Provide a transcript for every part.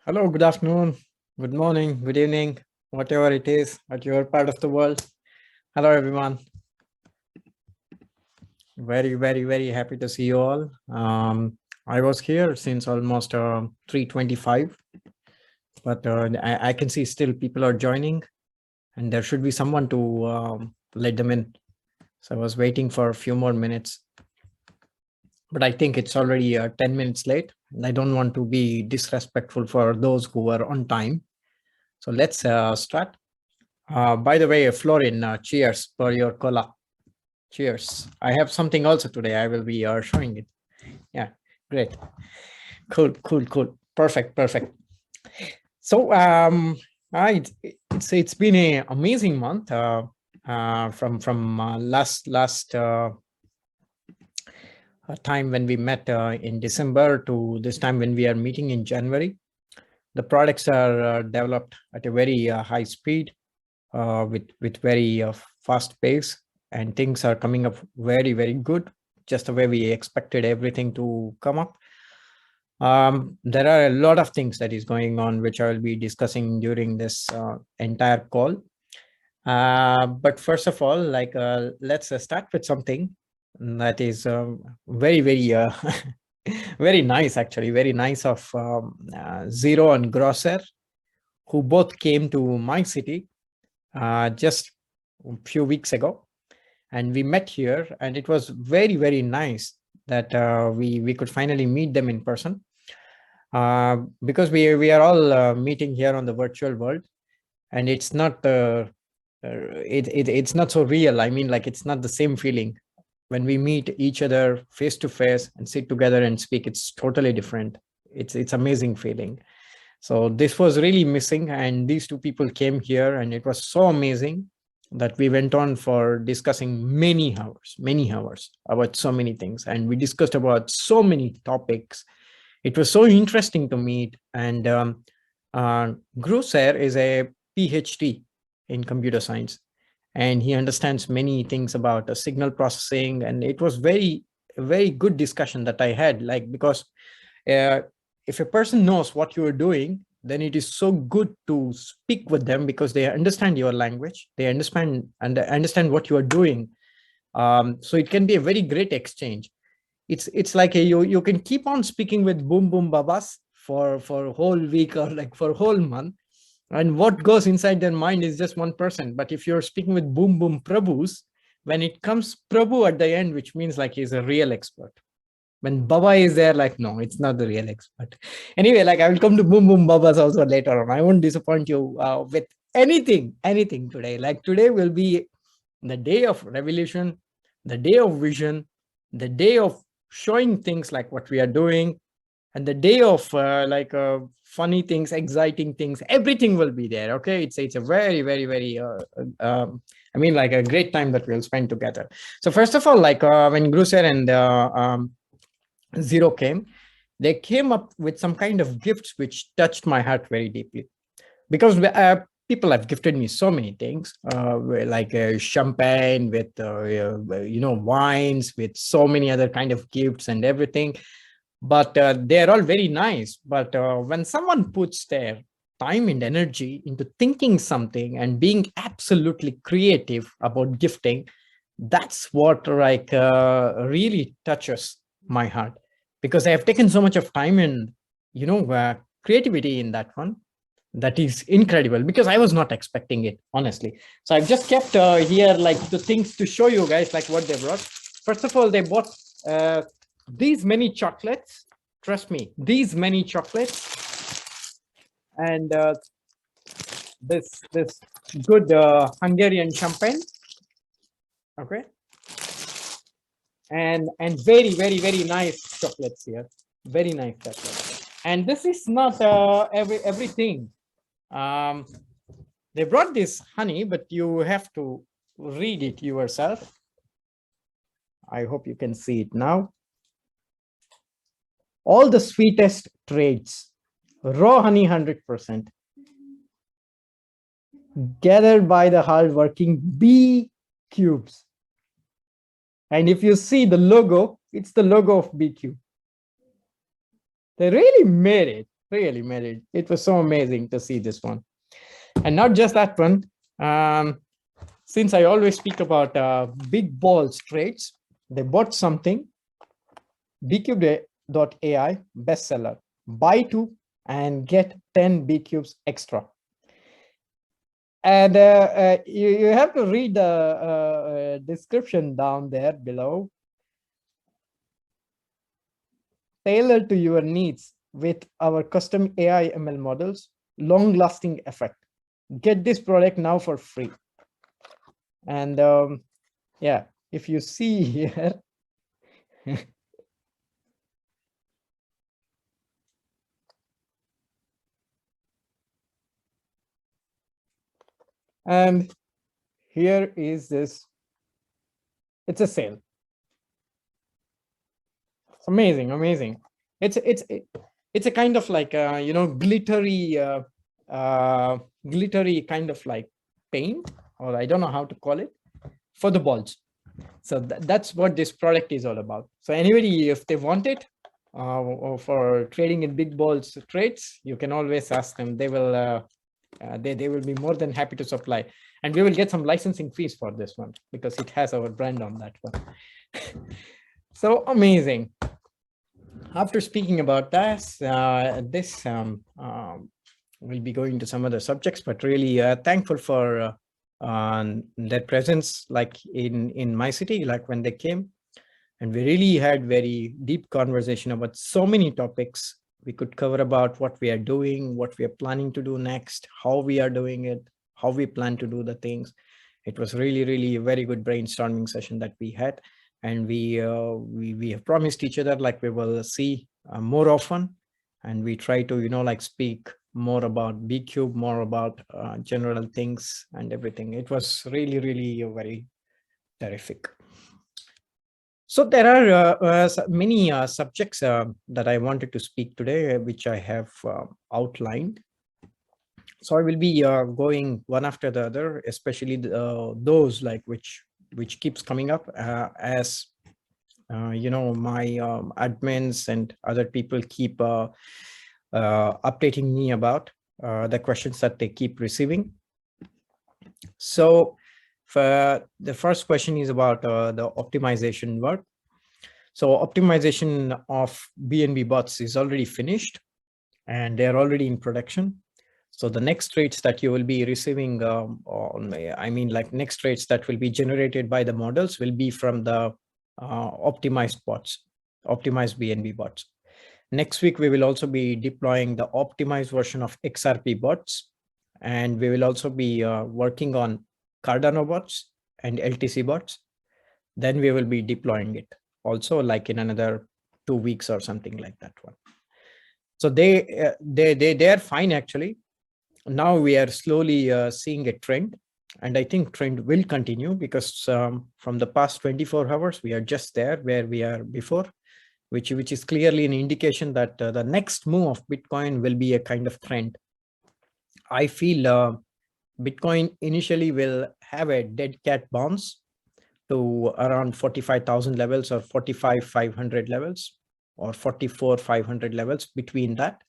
Hello, good afternoon, good morning, good evening, whatever it is at your part of the world. Hello, everyone. Very happy to see you all. I was here since almost 3:25, but I can see still people are joining, and there should be someone to let them in. So I was waiting for a few more minutes, but I think it's already 10 minutes late, and I don't want to be disrespectful for those who are on time. So let's start. By the way, Florin, cheers for your cola. Cheers. I have something also today. I will be showing it. Yeah, great. Cool. Perfect. So it's been an amazing month from last time when we met in December to this time when we are meeting in January. The products are developed at a very high speed with very fast pace, and things are coming up very good, just the way we expected everything to come up. There are a lot of things that is going on, which I will be discussing during this entire call. But first of all, let's start with something that is very very nice, actually, very nice of Zero and Grosser, who both came to my city just a few weeks ago, and we met here, and it was very nice that we could finally meet them in person, because we are all meeting here on the virtual world, and it's not it's not so real. I mean, like, it's not the same feeling when we meet each other face to face and sit together and speak. It's totally different. It's amazing feeling. So this was really missing, and these two people came here, and it was so amazing that we went on for discussing many hours about so many things, and we discussed about so many topics. It was so interesting to meet. And Grosser is a PhD in computer science, and he understands many things about signal processing, and it was very good discussion that I had, like, because if a person knows what you are doing, then it is so good to speak with them, because they understand your language, they understand what you are doing. So it can be a very great exchange. It's like you can keep on speaking with BoomBoomBabas for a whole week, or like for a whole month, and what goes inside their mind is just 1%. But if you're speaking with BoomBoomPrabhus, when it comes Prabhu at the end, which means like he's a real expert. When Baba is there, like, no, it's not the real expert. Anyway, like, I will come to BoomBoomBabas also later on. I won't disappoint you with anything today. Like, today will be the day of revolution, the day of vision, the day of showing things like what we are doing, and the day of funny things, exciting things. Everything will be there. Okay, it's a very I mean, like, a great time that we'll spend together. So first of all, like, when Grusser and Zero came, they came up with some kind of gifts which touched my heart very deeply, because people have gifted me so many things, like champagne, with wines, with so many other kind of gifts and everything. But they're all very nice. But when someone puts their time and energy into thinking something and being absolutely creative about gifting, that's what, like, really touches my heart, because I have taken so much of time and creativity in that one. That is incredible, because I was not expecting it, honestly. So I've just kept here, like, the things to show you guys, like, what they brought. First of all, they bought these many chocolates. Trust me, these many chocolates, and this good Hungarian champagne. Okay, and very nice chocolates here. Very nice chocolates. And this is not everything. They brought this honey, but you have to read it yourself. I hope you can see it now. All the sweetest trades, raw honey 100%, gathered by the hardworking bee cubes. And if you see the logo, it's the logo of Bcube. They really made it. Really made it. It was so amazing to see this one. And not just that one. Since I always speak about big balls trades, they bought something, Bcube.ai bestseller, buy two and get 10 Bcubes extra. And you have to read the description down there below. Tailored to your needs with our custom AI ML models, long-lasting effect. Get this product now for free. And yeah, if you see here, and here is this. It's a sale. It's amazing, amazing. It's a kind of like you know, glittery glittery kind of like paint, or I don't know how to call it, for the balls. So that's what this product is all about. So anybody, if they want it or for trading in big balls trades, you can always ask them. They will they will be more than happy to supply, and we will get some licensing fees for this one because it has our brand on that one. So amazing. After speaking about this, we'll be going to some other subjects, but really thankful for their presence, like in my city, like when they came, and we really had very deep conversation about so many topics. We could cover about what we are doing, what we are planning to do next, how we are doing it, how we plan to do the things. It was really, really a very good brainstorming session that we had. And we have promised each other like we will see more often, and we try to, you know, like speak more about Bcube, more about general things and everything. It was really, really very terrific. So there are many subjects that I wanted to speak today, which I have outlined. So I will be going one after the other, especially those like which keeps coming up as you know, my admins and other people keep updating me about the questions that they keep receiving. So for the first question is about the optimization work. So optimization of BNB bots is already finished and they're already in production. So the next trades that you will be receiving, I mean, like next trades that will be generated by the models will be from the optimized bots, optimized BNB bots. Next week, we will also be deploying the optimized version of XRP bots. And we will also be working on Cardano bots and LTC bots. Then we will be deploying it also like in another 2 weeks or something like that one. So they are fine actually. Now we are slowly seeing a trend, and I think trend will continue because from the past 24 hours, we are just there where we are before, which is clearly an indication that the next move of Bitcoin will be a kind of trend. I feel Bitcoin initially will have a dead cat bounce to around 45,000 levels or 45,500 levels or 44,500 levels, between that.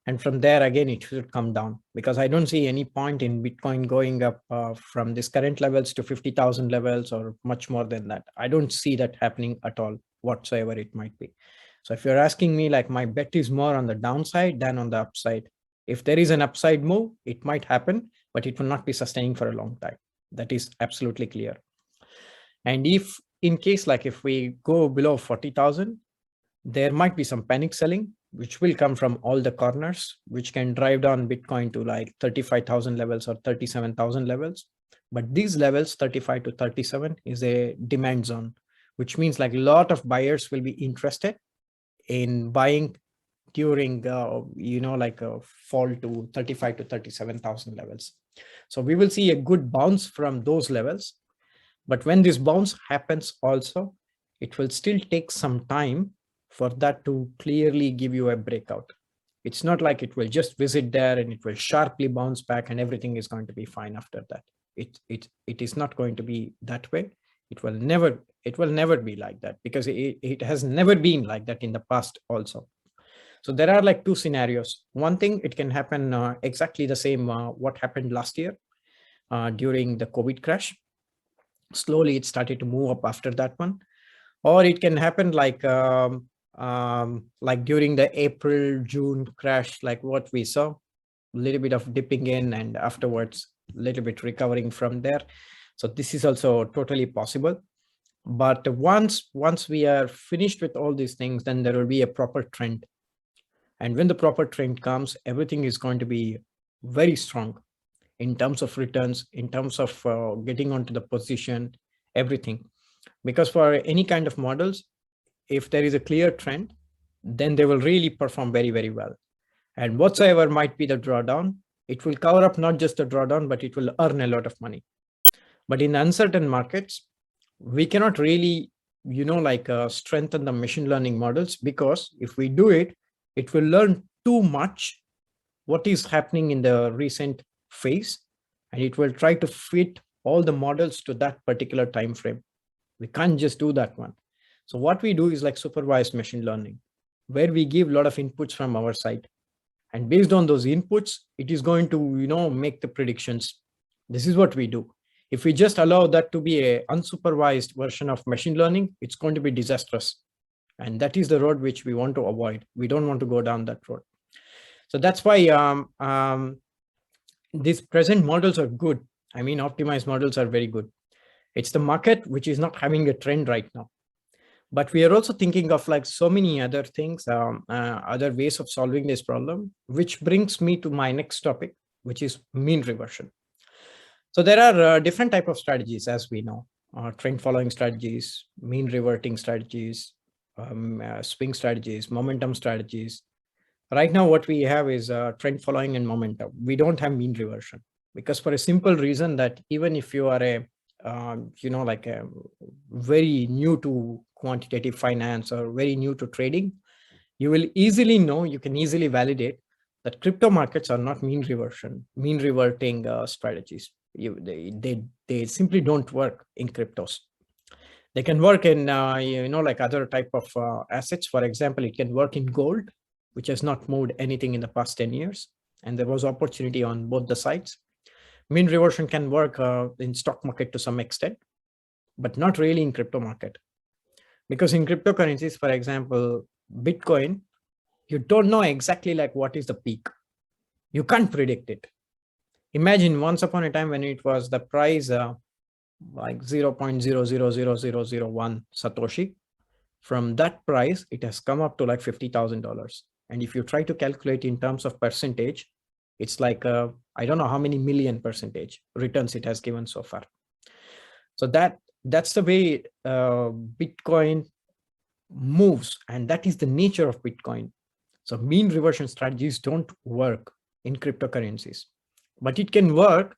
And from there, again, it should come down because I don't see any point in Bitcoin going up from this current levels to 50,000 levels or much more than that. I don't see that happening at all, whatsoever it might be. So if you're asking me, like, my bet is more on the downside than on the upside. If there is an upside move, it might happen, but it will not be sustaining for a long time. That is absolutely clear. And if in case, like if we go below 40,000, there might be some panic selling, which will come from all the corners, which can drive down Bitcoin to like 35,000 levels or 37,000 levels. But these levels, 35 to 37, is a demand zone, which means like a lot of buyers will be interested in buying during, you know, like a fall to 35 to 37,000 levels. So we will see a good bounce from those levels. But when this bounce happens also, it will still take some time for that to clearly give you a breakout. It's not like it will just visit there and it will sharply bounce back and everything is going to be fine after that. It is not going to be that way. It will never be like that because it has never been like that in the past also. So there are like two scenarios. One thing, it can happen exactly the same what happened last year during the COVID crash. Slowly it started to move up after that one. Or it can happen like during the April, June crash, like what we saw, a little bit of dipping in and afterwards a little bit recovering from there. So this is also totally possible. But once we are finished with all these things, then there will be a proper trend. And when the proper trend comes, everything is going to be very strong in terms of returns, in terms of getting onto the position, everything. Because for any kind of models, if there is a clear trend, then they will really perform very, very well. And whatsoever might be the drawdown, it will cover up not just the drawdown, but it will earn a lot of money. But in uncertain markets, we cannot really, strengthen the machine learning models, because if we do it, it will learn too much what is happening in the recent phase, and it will try to fit all the models to that particular time frame. We can't just do that one. So what we do is like supervised machine learning, where we give a lot of inputs from our side. And based on those inputs, it is going to, make the predictions. This is what we do. If we just allow that to be a unsupervised version of machine learning, it's going to be disastrous. And that is the road which we want to avoid. We don't want to go down that road. So that's why these present models are good. I mean, optimized models are very good. It's the market which is not having a trend right now. But we are also thinking of like so many other things, other ways of solving this problem, which brings me to my next topic, which is mean reversion. So there are different types of strategies, as we know, trend following strategies, mean reverting strategies, swing strategies, momentum strategies. Right now, what we have is trend following and momentum. We don't have mean reversion, because for a simple reason that even if you are a very new to quantitative finance or very new to trading, you will easily know, you can easily validate that crypto markets are not mean reverting strategies. They simply don't work in cryptos. They can work in other type of assets. For example, it can work in gold, which has not moved anything in the past 10 years, and there was opportunity on both the sides. Mean reversion can work in stock market to some extent, but not really in crypto market. Because in cryptocurrencies, for example, Bitcoin, you don't know exactly like what is the peak. You can't predict it. Imagine once upon a time when it was the price like 0.000001 Satoshi. From that price, it has come up to like $50,000. And if you try to calculate in terms of percentage, it's like I don't know how many million percentage returns it has given so far. So that's the way Bitcoin moves, and that is the nature of Bitcoin. So mean reversion strategies don't work in cryptocurrencies, but it can work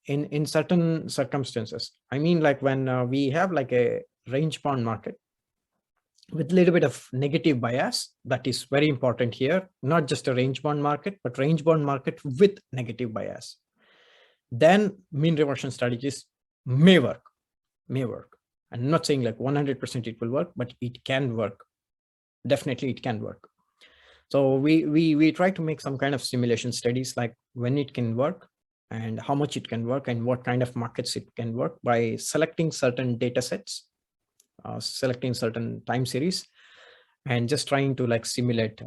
in certain circumstances. I mean, like when we have like a range bound market with a little bit of negative bias, that is very important here. Not just a range bound market, but range bound market with negative bias. Then mean reversion strategies may work. I'm not saying like 100% it will work, but it can work. Definitely it can work. So we try to make some kind of simulation studies, like when it can work and how much it can work and what kind of markets it can work, by selecting certain data sets, selecting certain time series, and just trying to like simulate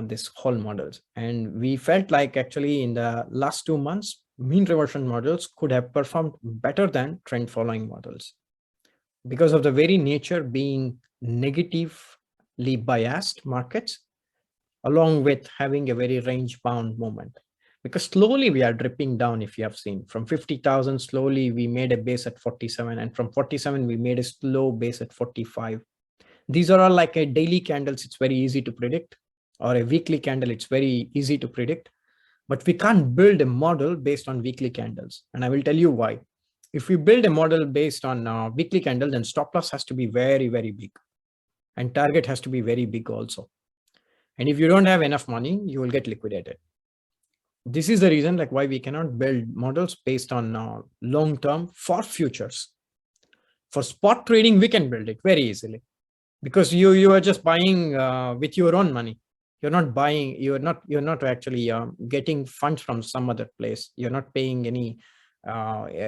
this whole models. And we felt like actually in the last 2 months, mean reversion models could have performed better than trend following models, because of the very nature being negatively biased markets, along with having a very range bound movement. Because slowly we are dripping down. If you have seen from 50,000, slowly we made a base at 47, and from 47 we made a slow base at 45. These are all like a daily candles. It's very easy to predict, or a weekly candle. It's very easy to predict, but we can't build a model based on weekly candles. And I will tell you why. If we build a model based on weekly candle, then stop loss has to be very, very big, and target has to be very big also. And if you don't have enough money, you will get liquidated. This is the reason like why we cannot build models based on long term for futures. For spot trading, we can build it very easily. because you are just buying with your own money. You're not buying, you're not actually getting funds from some other place. You're not paying any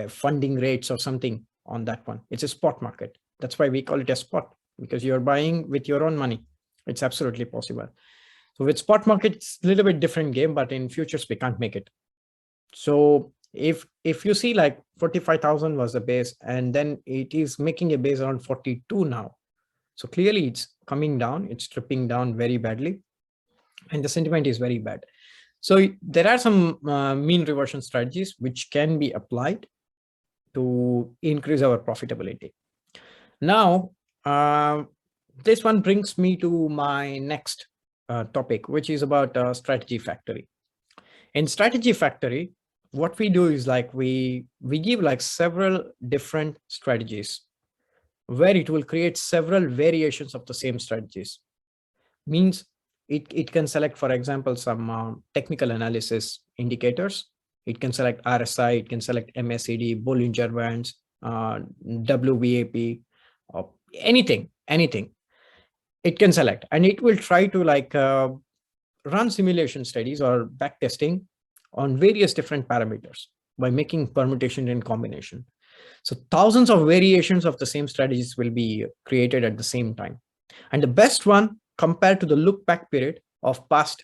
funding rates or something on that one. It's a spot market. That's why we call it a spot, because you're buying with your own money. It's absolutely possible. So with spot market, it's a little bit different game, but in futures we can't make it. So if you see like 45,000 was the base, and then it is making a base around 42 now. So clearly it's coming down, it's stripping down very badly, and the sentiment is very bad. So there are some mean reversion strategies which can be applied to increase our profitability. Now, this one brings me to my next topic, which is about strategy factory. In strategy factory, what we do is like we give like several different strategies where it will create several variations of the same strategies. Means it can select, for example, some technical analysis indicators. It can select RSI, it can select MACD, Bollinger Bands, WVAP, anything. It can select, and it will try to like run simulation studies or backtesting on various different parameters by making permutation and combination. So thousands of variations of the same strategies will be created at the same time. And the best one compared to the look back period of past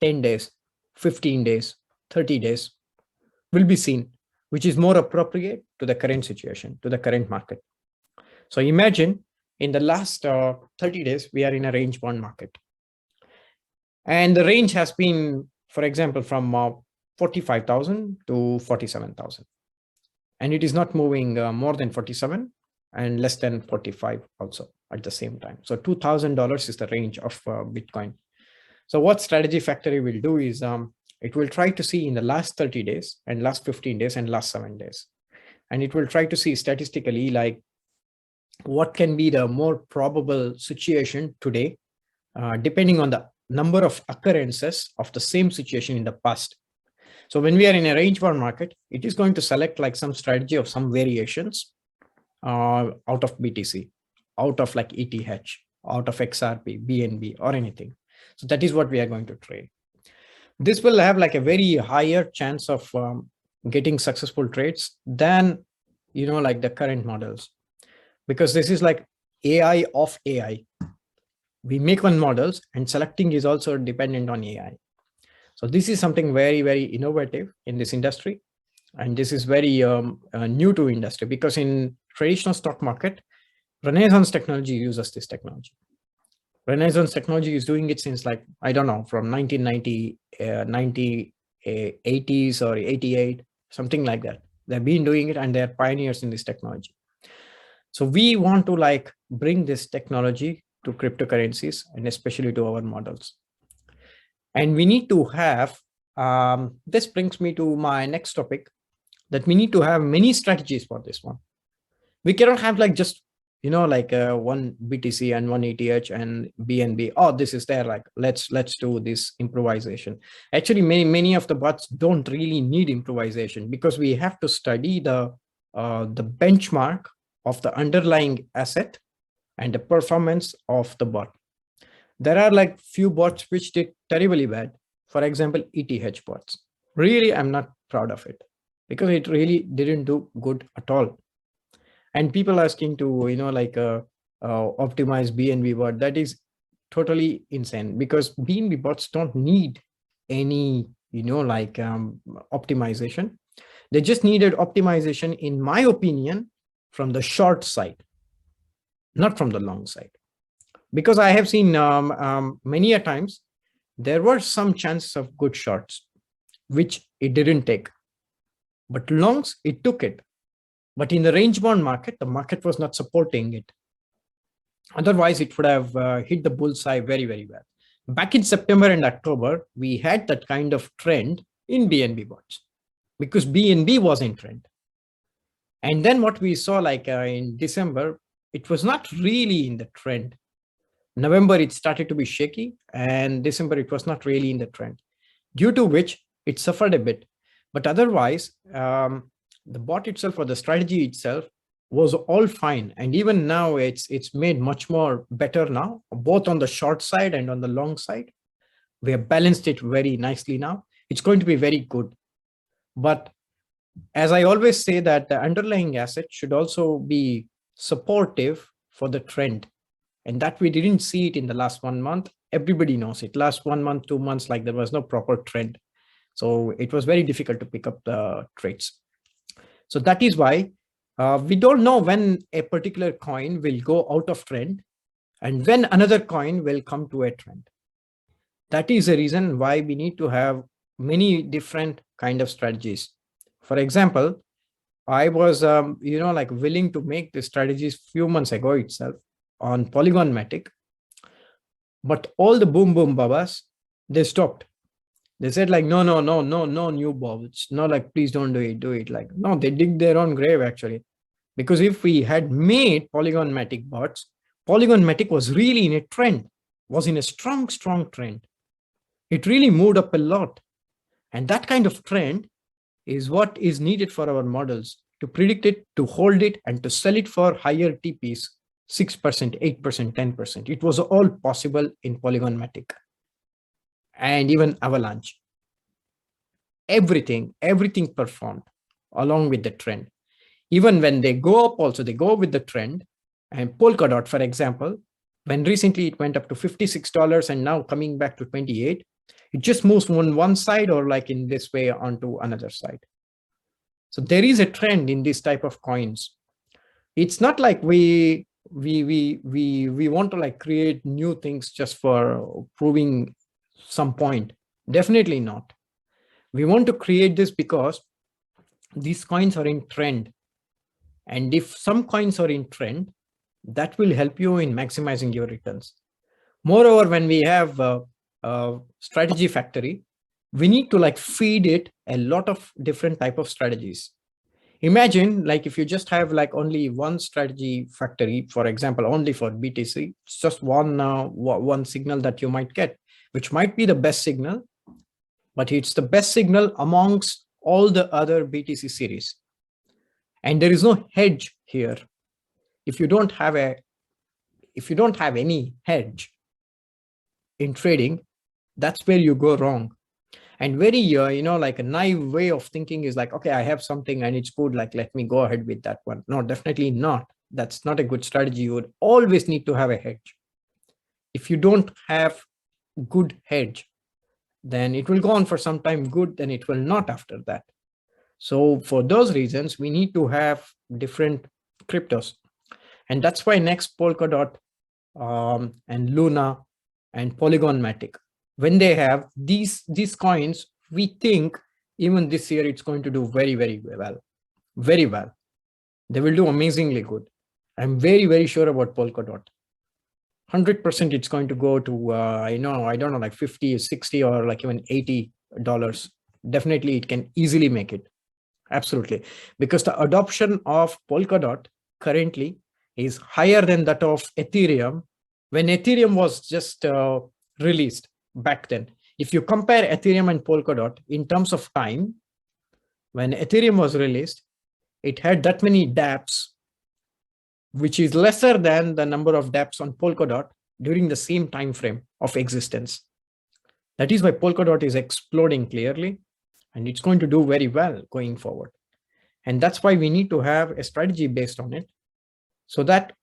10 days, 15 days, 30 days will be seen, which is more appropriate to the current situation, to the current market. So imagine in the last 30 days, we are in a range bound market. And the range has been, for example, from 45,000 to 47,000. And it is not moving more than 47 and less than 45 also at the same time. So $2,000 is the range of Bitcoin. So what strategy factory will do is it will try to see in the last 30 days and last 15 days and last 7 days. And it will try to see statistically like what can be the more probable situation today, depending on the number of occurrences of the same situation in the past. So when we are in a range bound market, it is going to select like some strategy of some variations out of BTC, out of like ETH, out of XRP, BNB or anything. So that is what we are going to trade. This will have like a very higher chance of getting successful trades than, like the current models, because this is like AI of AI. We make one models and selecting is also dependent on AI. So this is something very, very innovative in this industry. And this is very new to industry, because in traditional stock market, Renaissance technology uses this technology. Renaissance technology is doing it since like, I don't know, from 1990, 80s or 88, something like that. They've been doing it and they're pioneers in this technology. So we want to like bring this technology to cryptocurrencies and especially to our models. And we need to have, this brings me to my next topic, that we need to have many strategies for this one. We cannot have like just, like one BTC and one ETH and BNB. Oh, this is there. Like, let's do this improvisation. Actually, many of the bots don't really need improvisation, because we have to study the benchmark of the underlying asset and the performance of the bot. There are like few bots which did terribly bad. For example, ETH bots. Really, I'm not proud of it, because it really didn't do good at all. And people asking to, optimize BNB bot, that is totally insane, because BNB bots don't need any, optimization. They just needed optimization, in my opinion, from the short side, not from the long side. Because I have seen many a times, there were some chances of good shorts, which it didn't take. But longs, it took it. But in the range bound market, the market was not supporting it. Otherwise, it would have hit the bullseye very, very well. Back in September and October, we had that kind of trend in BNB bots, because BNB was in trend. And then what we saw like in December, it was not really in the trend. November, it started to be shaky, and December, it was not really in the trend, due to which it suffered a bit. But otherwise, the bot itself or the strategy itself was all fine. And even now it's made much more better now, both on the short side and on the long side. We have balanced it very nicely now. It's going to be very good. But as I always say, that the underlying asset should also be supportive for the trend. And that we didn't see it in the last 1 month. Everybody knows it. Last 1 month, 2 months, like there was no proper trend. So it was very difficult to pick up the trades. So that is why we don't know when a particular coin will go out of trend and when another coin will come to a trend. That is the reason why we need to have many different kind of strategies. For example, I was, like willing to make the strategies few months ago itself on Polygon Matic, but all the BoomBoomBabas, they stopped. They said like, no new balls. No, like, please don't do it. Like, no, they dig their own grave actually. Because if we had made Polygon Matic bots, Polygon Matic was really in a trend, was in a strong trend. It really moved up a lot. And that kind of trend is what is needed for our models to predict it, to hold it, and to sell it for higher TPs, 6%, 8%, 10%. It was all possible in Polygon Matic and even Avalanche. Everything performed along with the trend. Even when they go up also, they go with the trend. And Polkadot, for example, when recently it went up to $56 and now coming back to 28, it just moves from one side or like in this way onto another side. So there is a trend in this type of coins. It's not like we want to like create new things just for proving some point. Definitely not. We want to create this because these coins are in trend. And if some coins are in trend, that will help you in maximizing your returns. Moreover, when we have a strategy factory, we need to like feed it a lot of different type of strategies. Imagine like if you just have like only one strategy factory, for example, only for BTC, it's just one signal that you might get, which might be the best signal, but it's the best signal amongst all the other BTC series. And there is no hedge here. If you don't have any hedge in trading, that's where you go wrong. And very, like a naive way of thinking is like, okay, I have something and it's good. Like, let me go ahead with that one. No, definitely not. That's not a good strategy. You would always need to have a hedge. If you don't have good hedge, then it will go on for some time good, then it will not after that. So for those reasons, we need to have different cryptos. And that's why next Polkadot and Luna and Polygon Matic, when they have these coins, we think even this year it's going to do very, very well. Very well. They will do amazingly good. I'm very, very sure about Polkadot. 100% it's going to go to, I don't know, like 50, 60, or like even $80. Definitely it can easily make it. Absolutely. Because the adoption of Polkadot currently is higher than that of Ethereum when Ethereum was just released back then. If you compare Ethereum and Polkadot in terms of time, when Ethereum was released, it had that many dApps, which is lesser than the number of dApps on Polkadot during the same time frame of existence. That is why Polkadot is exploding clearly, and it's going to do very well going forward. And that's why we need to have a strategy based on it, so that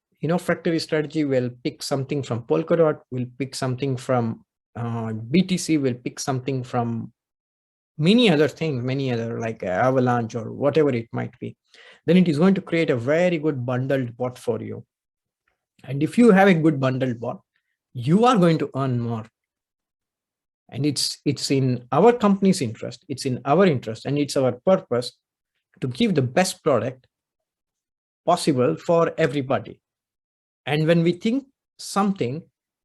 factory strategy will pick something from Polkadot, will pick something from BTC, will pick something from many other things, many other like Avalanche or whatever it might be. Then it is going to create a very good bundled bot for you. And if you have a good bundled bot, you are going to earn more. And it's in our company's interest, it's in our interest, and it's our purpose to give the best product possible for everybody. And when we think something,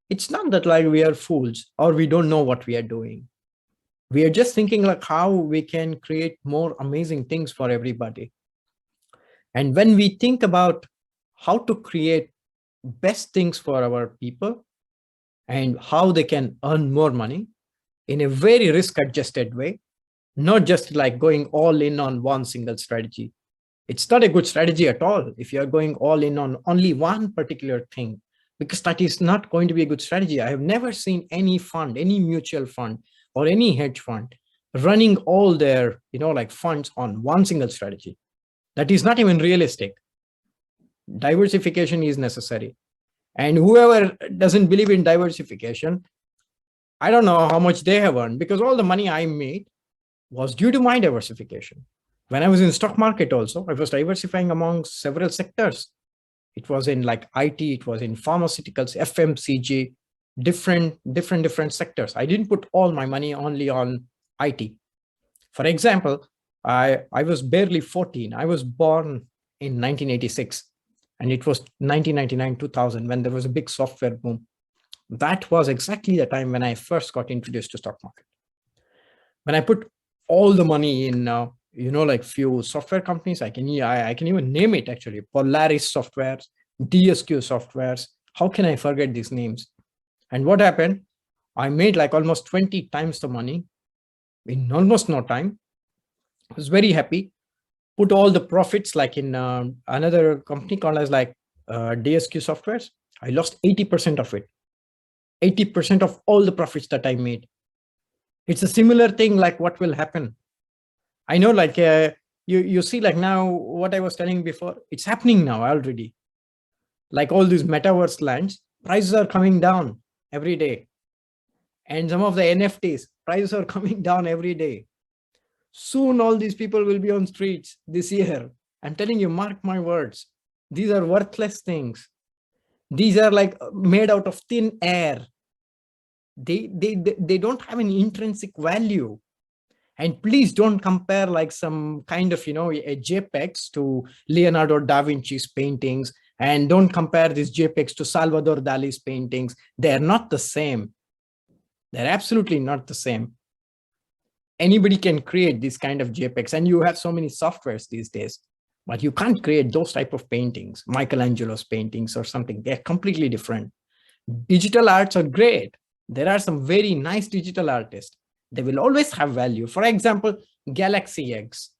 it's not that like we are fools or we don't know what we are doing. We are just thinking like how we can create more amazing things for everybody. And when we think about how to create best things for our people and how they can earn more money in a very risk-adjusted way, not just like going all in on one single strategy. It's not a good strategy at all if you're going all in on only one particular thing, because that is not going to be a good strategy. I have never seen any fund, any mutual fund or any hedge fund running all their, like funds on one single strategy. That is not even realistic. Diversification is necessary. And whoever doesn't believe in diversification, I don't know how much they have earned, because all the money I made was due to my diversification. When I was in the stock market also, I was diversifying among several sectors. It was in like IT, it was in pharmaceuticals, FMCG, different sectors. I didn't put all my money only on IT. For example, I was barely 14. I was born in 1986, and it was 1999, 2000 when there was a big software boom. That was exactly the time when I first got introduced to stock market. When I put all the money in, like few software companies, I can even name it actually: Polaris Softwares, DSQ Softwares. How can I forget these names? And what happened? I made like almost 20 times the money in almost no time. I was very happy. Put all the profits like in another company called as like DSQ Softwares. I lost 80% of it. 80% of all the profits that I made. It's a similar thing like what will happen. I know like you see like now what I was telling before, it's happening now already. Like all these metaverse lands, prices are coming down every day. And some of the NFTs, prices are coming down every day. Soon all these people will be on streets this year. I'm telling you, mark my words. These are worthless things. These are like made out of thin air. They don't have any intrinsic value. And please don't compare like some kind of, a JPEGs to Leonardo da Vinci's paintings. And don't compare these JPEGs to Salvador Dali's paintings. They're not the same. They're absolutely not the same. Anybody can create this kind of JPEGs, and you have so many softwares these days, but you can't create those type of paintings, Michelangelo's paintings or something. They're completely different. Digital arts are great. There are some very nice digital artists. They will always have value. For example, Galaxy X.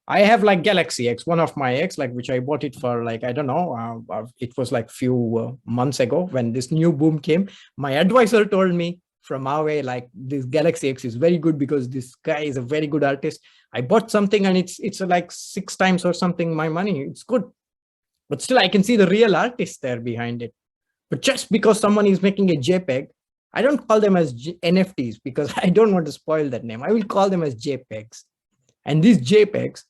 I have like Galaxy X, one of my X, like which I bought it for like, I don't know, it was like few months ago when this new boom came. My advisor told me from Huawei, like this Galaxy X is very good because this guy is a very good artist. I bought something and it's like 6 times or something my money. It's good. But still I can see the real artist there behind it. But just because someone is making a JPEG, I don't call them as NFTs because I don't want to spoil that name. I will call them as JPEGs. And these JPEGs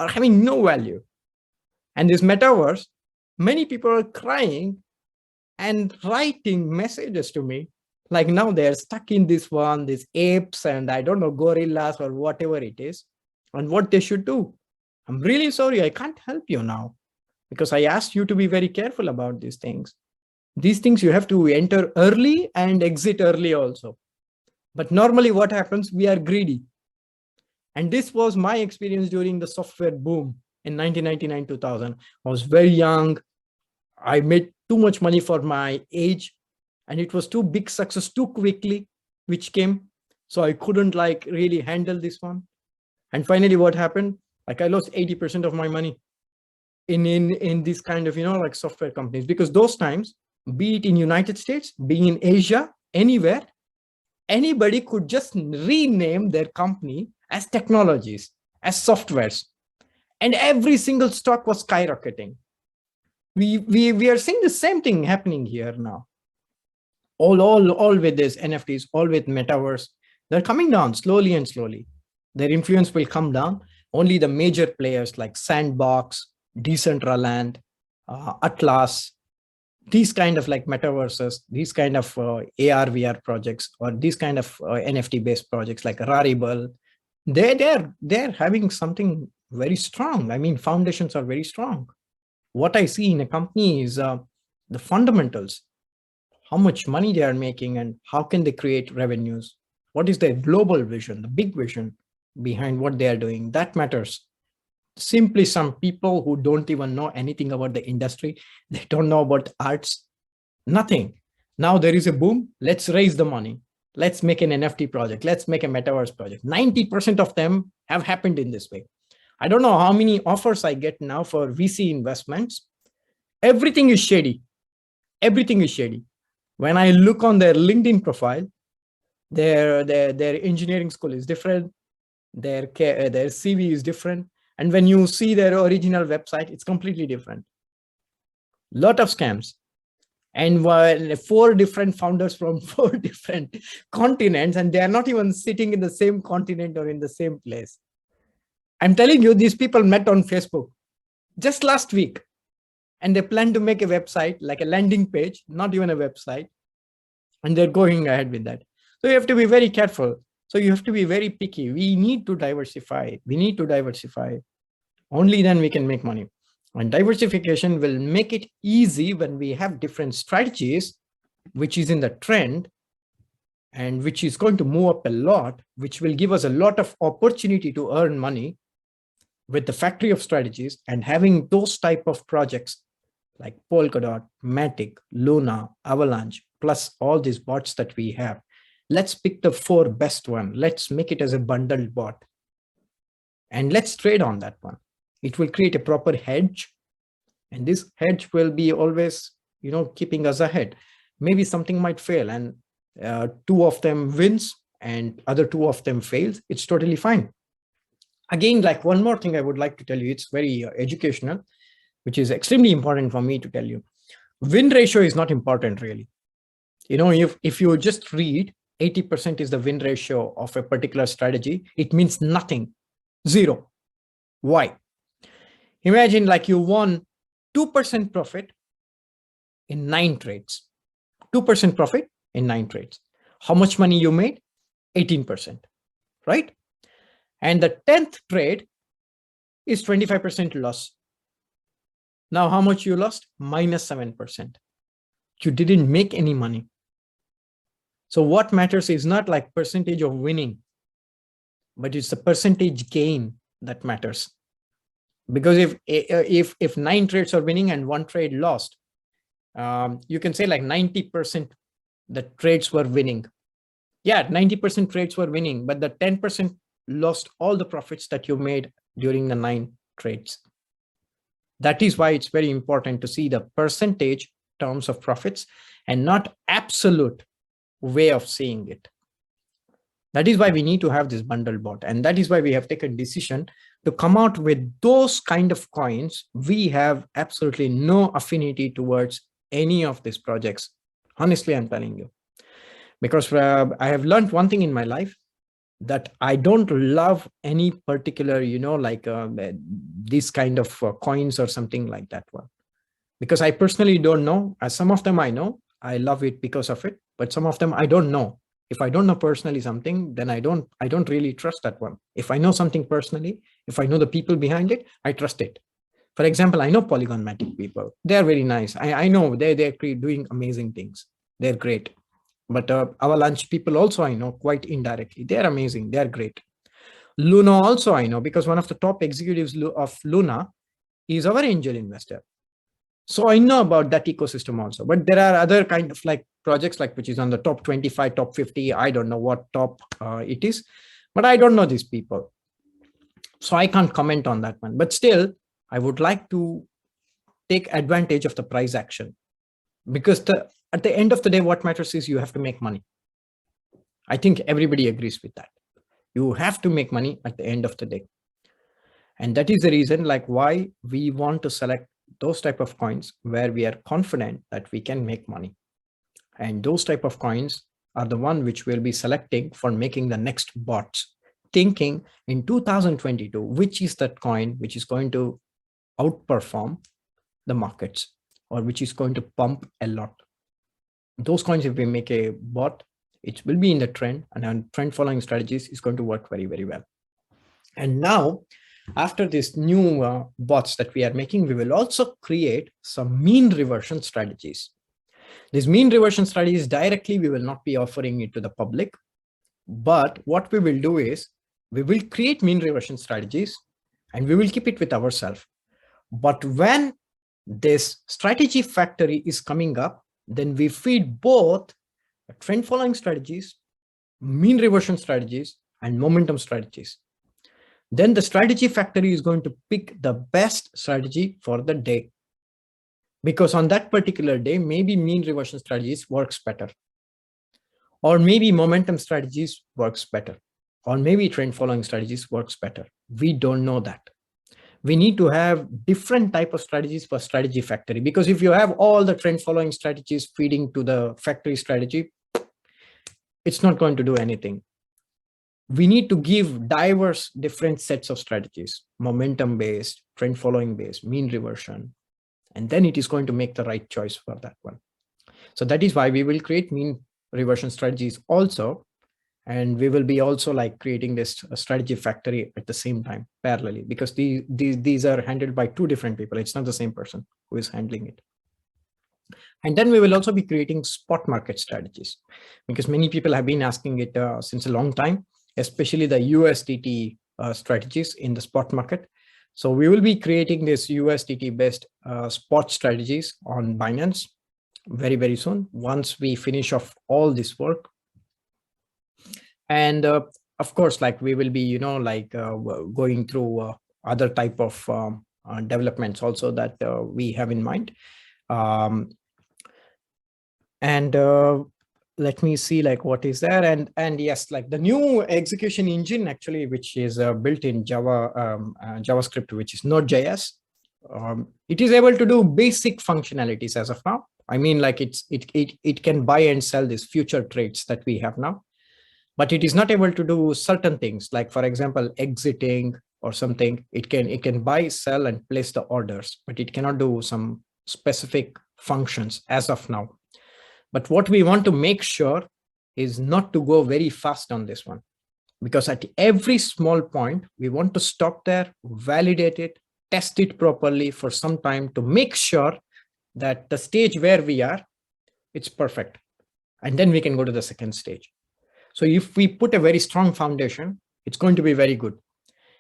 are having no value. And this metaverse, many people are crying and writing messages to me. Like now they're stuck in this one, these apes and I don't know, gorillas or whatever it is, and what they should do. I'm really sorry, I can't help you now because I asked you to be very careful about these things. These things you have to enter early and exit early also. But normally what happens, we are greedy. And this was my experience during the software boom in 1999, 2000. I was very young. I made too much money for my age. And it was too big success too quickly, which came. So I couldn't like really handle this one. And finally, what happened? Like I lost 80% of my money in this kind of, like software companies, because those times, be it in United States, being in Asia, anywhere, anybody could just rename their company as technologies, as softwares. And every single stock was skyrocketing. We are seeing the same thing happening here now. All with this NFTs, all with metaverse, they're coming down slowly and slowly. Their influence will come down. Only the major players like Sandbox, Decentraland, Atlas, these kind of like metaverses, these kind of AR, VR projects, or these kind of NFT based projects like Rarible, they're having something very strong. I mean, foundations are very strong. What I see in a company is the fundamentals, how much money they are making and how can they create revenues. What is their global vision, the big vision behind what they are doing? That matters. Simply some people who don't even know anything about the industry, they don't know about arts, nothing. Now there is a boom, let's raise the money. Let's make an NFT project. Let's make a metaverse project. 90% of them have happened in this way. I don't know how many offers I get now for VC investments. Everything is shady. Everything is shady. When I look on their LinkedIn profile, their engineering school is different. Their CV is different. And when you see their original website, it's completely different. Lot of scams. And 4 different founders from 4 different continents, and they are not even sitting in the same continent or in the same place. I'm telling you, these people met on Facebook just last week, and they plan to make a website, like a landing page, not even a website, and they're going ahead with that. So you have to be very careful. So you have to be very picky. We need to diversify. We need to diversify. Only then we can make money. And diversification will make it easy when we have different strategies, which is in the trend and which is going to move up a lot, which will give us a lot of opportunity to earn money with the factory of strategies. And having those type of projects like Polkadot, Matic, Luna, Avalanche, plus all these bots that we have. Let's pick the 4 best one. Let's make it as a bundled bot. And let's trade on that one. It will create a proper hedge. And this hedge will be always, keeping us ahead. Maybe something might fail and 2 of them wins and other 2 of them fails. It's totally fine. Again, like one more thing I would like to tell you, it's very educational, which is extremely important for me to tell you. Win ratio is not important really. If you just read 80% is the win ratio of a particular strategy, it means nothing, 0. Why? Imagine like you won 2% profit in 9 trades, 2% profit in 9 trades. How much money you made? 18%, right? And the 10th trade is 25% loss. Now, how much you lost? -7%. You didn't make any money. So what matters is not like percentage of winning, but it's the percentage gain that matters. Because if 9 trades are winning and 1 trade lost, you can say like 90% the trades were winning. Yeah, 90% trades were winning, but the 10% lost all the profits that you made during the 9 trades. That is why it's very important to see the percentage terms of profits and not absolute way of seeing it. That is why we need to have this bundle bot. And that is why we have taken decision to come out with those kind of coins. We have absolutely no affinity towards any of these projects. Honestly, I'm telling you, because I have learned one thing in my life, that I don't love any particular, this kind of coins or something like that one. Because I personally don't know. Some of them I know, I love it because of it, but some of them I don't know. If I don't know personally something, then I don't really trust that one. If I know something personally, if I know the people behind it, I trust it. For example, I know Polygon Matic people. They're very nice. I know they're doing amazing things. They're great. But Avalanche people also I know quite indirectly. They're amazing. They're great. Luna also I know, because one of the top executives of Luna is our angel investor. So I know about that ecosystem also. But there are other kind of like projects like which is on the top 25, top 50. I don't know what top it is, but I don't know these people. So I can't comment on that one. But still, I would like to take advantage of the price action, because at the end of the day, what matters is you have to make money. I think everybody agrees with that. You have to make money at the end of the day. And that is the reason like why we want to select those type of coins where we are confident that we can make money. And those type of coins are the one which we'll be selecting for making the next bots, thinking in 2022, which is that coin which is going to outperform the markets or which is going to pump a lot. Those coins, if we make a bot, it will be in the trend, and on trend following strategies is going to work very, very well. And now, after this new bots that we are making, we will also create some mean reversion strategies. These mean reversion strategies directly, we will not be offering it to the public. But what we will do is we will create mean reversion strategies and we will keep it with ourselves. But when this strategy factory is coming up, then we feed both trend following strategies, mean reversion strategies, and momentum strategies. then the strategy factory is going to pick the best strategy for the day. Because on that particular day, maybe mean reversion strategies works better. Or maybe momentum strategies works better. Or maybe trend following strategies works better. We don't know that. We need to have different type of strategies for strategy factory, because if you have all the trend following strategies feeding to the factory strategy, it's not going to do anything. We need to give diverse different sets of strategies, momentum based, trend following based, mean reversion, and then it is going to make the right choice for that one. So that is why we will create mean reversion strategies also. And we will be also like creating this strategy factory at the same time parallelly, because these are handled by two different people. It's not the same person who is handling it. And then we will also be creating spot market strategies, because many people have been asking it since a long time, especially the USDT strategies in the spot market. So we will be creating this USDT based spot strategies on Binance very, very soon, once we finish off all this work. And of course, like we will be, going through other type of developments also that we have in mind. Let me see like what is there. And yes, like the new execution engine actually, which is built in Java, JavaScript, which is Node.js. It is able to do basic functionalities as of now. I mean, like it can buy and sell these future trades that we have now. But it is not able to do certain things, like for example, exiting or something. It can buy, sell, and place the orders, but it cannot do some specific functions as of now. But what we want to make sure is not to go very fast on this one, because at every small point, we want to stop there, validate it, test it properly for some time to make sure that the stage where we are, it's perfect. And then we can go to the second stage. So if we put a very strong foundation, it's going to be very good.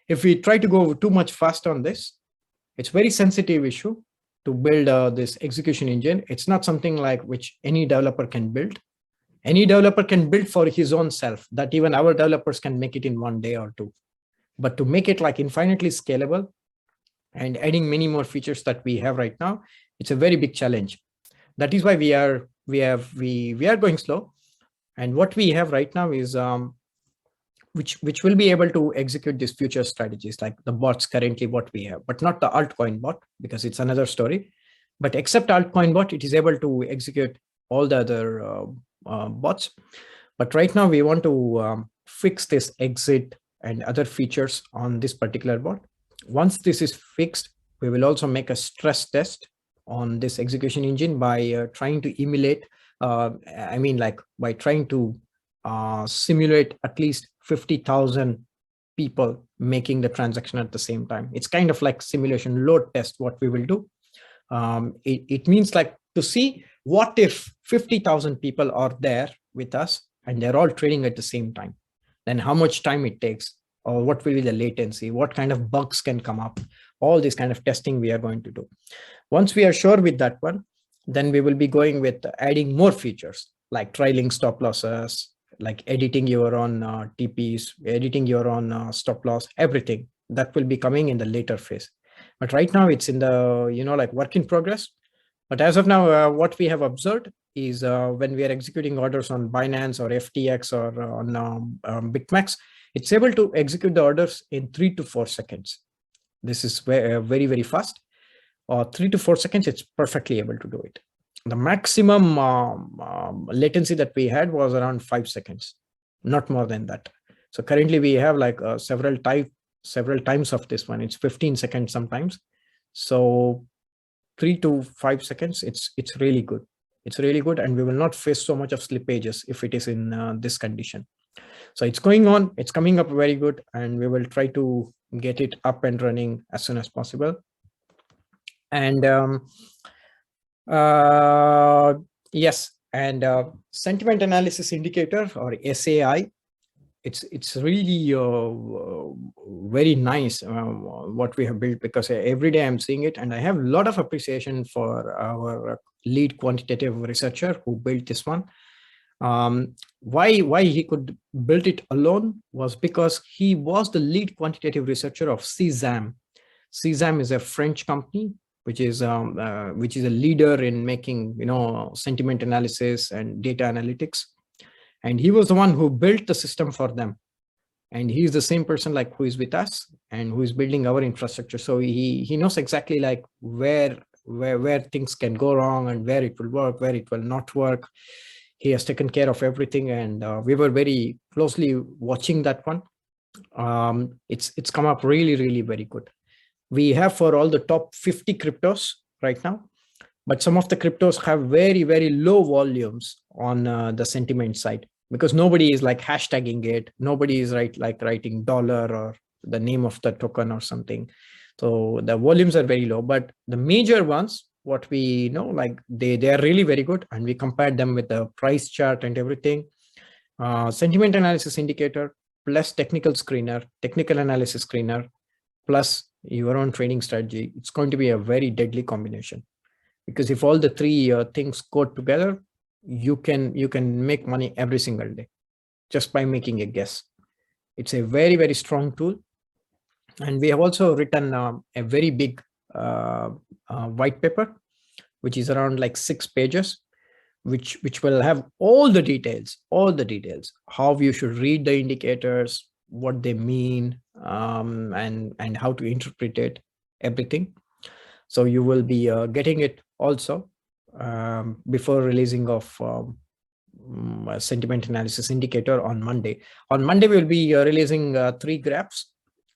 If we try to go too much fast on this, it's very sensitive issue to build this execution engine. It's not something like which any developer can build. Any developer can build for his own self, that even our developers can make it in 1 day or 2. But to make it like infinitely scalable and adding many more features that we have right now, it's a very big challenge. That is why we are going slow. And what we have right now is which will be able to execute these future strategies, like the bots currently what we have, but not the altcoin bot, because it's another story. But except altcoin bot, it is able to execute all the other bots. But right now we want to fix this exit and other features on this particular bot. Once this is fixed, we will also make a stress test on this execution engine by trying to emulate, by trying to simulate at least 50,000 people making the transaction at the same time. It's kind of like simulation load test what we will do. It means like to see what if 50,000 people are there with us and they're all trading at the same time, then how much time it takes, or what will be the latency, what kind of bugs can come up, all this kind of testing we are going to do. Once we are sure with that one, then we will be going with adding more features like trailing stop losses, like editing your own TPs, editing your own stop loss, everything that will be coming in the later phase. But right now it's in the, work in progress. But as of now, what we have observed is when we are executing orders on Binance or FTX or on BitMEX, it's able to execute the orders in 3 to 4 seconds. This is very, very fast. 3 to 4 seconds, it's perfectly able to do it. The maximum latency that we had was around 5 seconds, not more than that. So currently we have like several times of this one. It's 15 seconds sometimes. So 3 to 5 seconds, it's really good. It's really good, and we will not face so much of slippages if it is in this condition. So it's going on, it's coming up very good, and we will try to get it up and running as soon as possible. And yes, and sentiment analysis indicator, or SAI, it's really very nice what we have built, because every day I'm seeing it, and I have a lot of appreciation for our lead quantitative researcher who built this one. Why he could build it alone was because he was the lead quantitative researcher of CZAM. CZAM is a French company which is a leader in making sentiment analysis and data analytics, and he was the one who built the system for them. And he's the same person like who is with us and who is building our infrastructure. So he knows exactly like where things can go wrong and where it will work, where it will not work. He has taken care of everything, and we were very closely watching that one. It's come up really very good. We have for all the top 50 cryptos right now, but some of the cryptos have very low volumes on the sentiment side, because nobody is like hashtagging it. Nobody is writing dollar or the name of the token or something. So the volumes are very low, but the major ones, what we know, like they are really very good, and we compared them with the price chart and everything. Sentiment analysis indicator plus technical analysis screener plus your own trading strategy. It's going to be a very deadly combination, because if all the three things go together, you can make money every single day just by making a guess. It's a very strong tool. And we have also written a very big white paper, which is around like 6 pages, which will have all the details, how you should read the indicators, what they mean, and how to interpret it, everything. So you will be getting it also before releasing of a sentiment analysis indicator on Monday. On Monday, we will be releasing 3 graphs.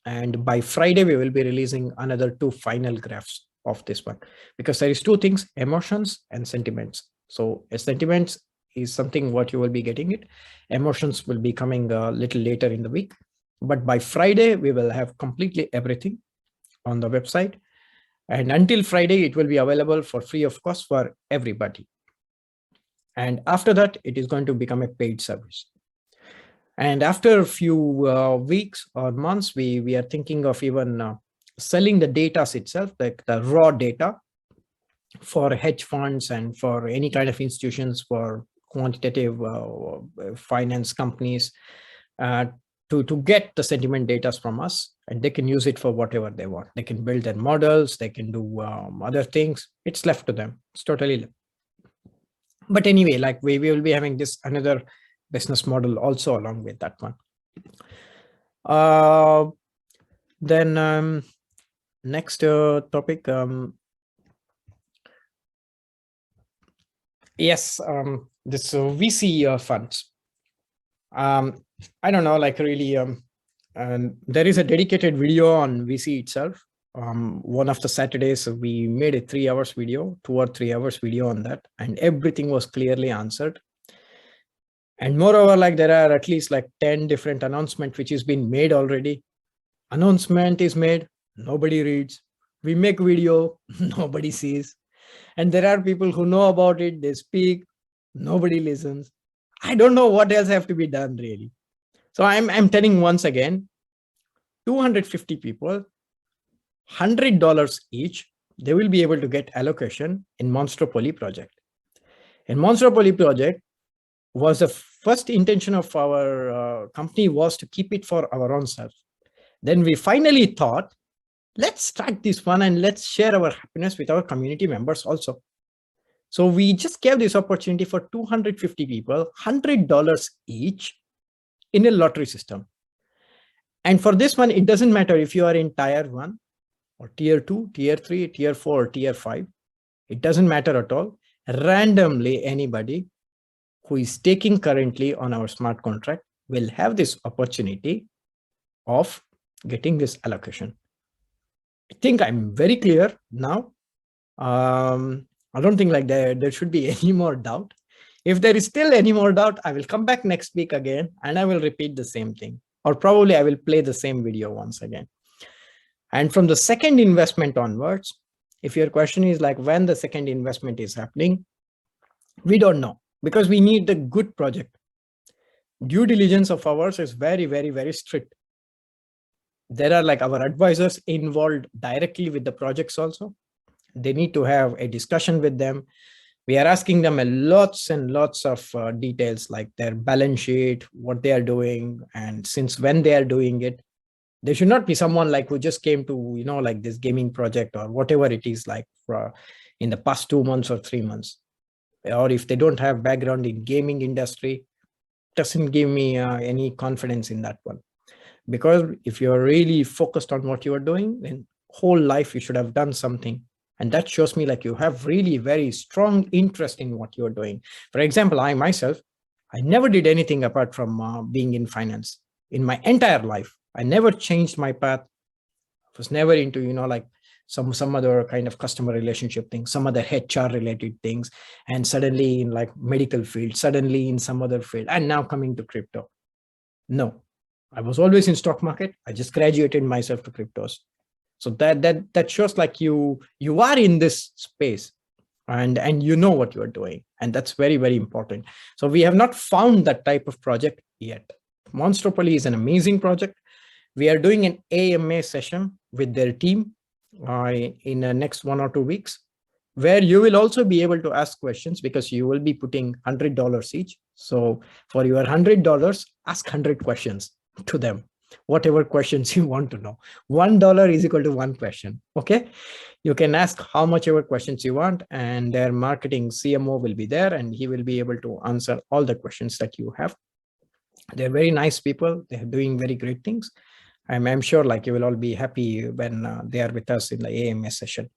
And by Friday, we will be releasing another 2 final graphs of this one, because there is 2 things, emotions and sentiments. So sentiments is something what you will be getting it. Emotions will be coming a little later in the week. But by Friday, we will have completely everything on the website. And until Friday, it will be available for free of cost for everybody. And after that, it is going to become a paid service. And after a few weeks or months, we are thinking of even selling the data itself, like the raw data, for hedge funds and for any kind of institutions, for quantitative finance companies, to get the sentiment data from us, and they can use it for whatever they want. They can build their models, they can do other things. It's left to them. It's totally left. But anyway, like we will be having this another business model also along with that one. Then next topic. Yes, this VC funds. I don't know, like really, there is a dedicated video on VC itself. One of the Saturdays, we made a 3 hours video, 2 or 3 hours video on that, and everything was clearly answered. And moreover, like there are at least like 10 different announcements which has been made already. Announcement is made, nobody reads. We make video, nobody sees. And there are people who know about it, they speak, nobody listens. I don't know what else have to be done really. So I'm telling once again, 250 people, $100 each, they will be able to get allocation in Monstropoly project. And Monstropoly project was the first intention of our company was to keep it for our own self. Then we finally thought, let's start this one and let's share our happiness with our community members also. So we just gave this opportunity for 250 people, $100 each in a lottery system. And for this one, it doesn't matter if you are in tier 1 or tier 2, tier 3, tier 4, or tier 5. It doesn't matter at all. Randomly, anybody who is staking currently on our smart contract will have this opportunity of getting this allocation. I think I'm very clear now. I don't think like there should be any more doubt. If there is still any more doubt, I will come back next week again and I will repeat the same thing, or probably I will play the same video once again. And from the second investment onwards, if your question is like when the second investment is happening, we don't know, because we need the good project. Due diligence of ours is very strict. There are like our advisors involved directly with the projects also. They need to have a discussion with them. We are asking them a lots and lots of details like their balance sheet, what they are doing, and since when they are doing it. There should not be someone like who just came to, like this gaming project or whatever it is like in the past 2 months or 3 months. Or if they don't have background in gaming industry, doesn't give me any confidence in that one. Because if you're really focused on what you are doing, then whole life you should have done something. And that shows me like you have really very strong interest in what you're doing. For example, I myself, I never did anything apart from being in finance in my entire life. I never changed my path. I was never into, like some other kind of customer relationship thing, some other HR related things, and suddenly in like medical field, suddenly in some other field, and now coming to crypto. No, I was always in stock market. I just graduated myself to cryptos. So that shows like you are in this space and you know what you're doing. And that's very, very important. So we have not found that type of project yet. Monstropoly is an amazing project. We are doing an AMA session with their team in the next 1 or 2 weeks, where you will also be able to ask questions because you will be putting $100 each. So for your $100, ask 100 questions to them, whatever questions you want to know. $1 is equal to 1 question. Okay. You can ask how much ever questions you want, and their marketing CMO will be there and he will be able to answer all the questions that you have. They're very nice people. They're doing very great things. I'm sure like you will all be happy when they are with us in the AMA session.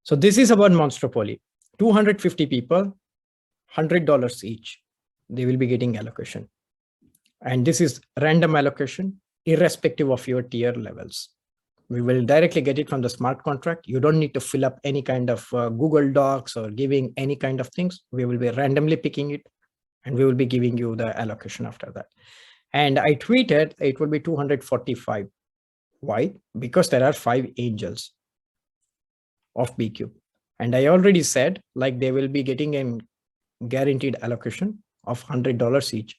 So this is about Monstropoly. 250 people, $100 each. They will be getting allocation. And this is random allocation, irrespective of your tier levels. We will directly get it from the smart contract. You don't need to fill up any kind of Google Docs or giving any kind of things. We will be randomly picking it and we will be giving you the allocation after that. And I tweeted it will be 245. Why? Because there are 5 angels of Bcube. And I already said like they will be getting a guaranteed allocation of $100 each.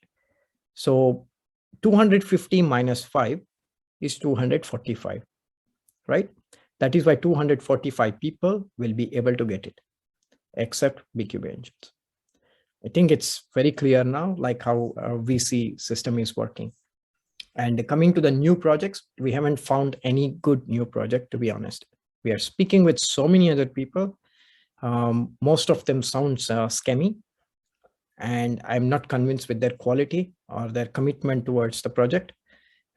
So 250 minus 5 is 245, right? That is why 245 people will be able to get it, except Bcube angels. I think it's very clear now, like how our VC system is working. And coming to the new projects, we haven't found any good new project, to be honest. We are speaking with so many other people. Most of them sounds scammy, and I'm not convinced with their quality or their commitment towards the project.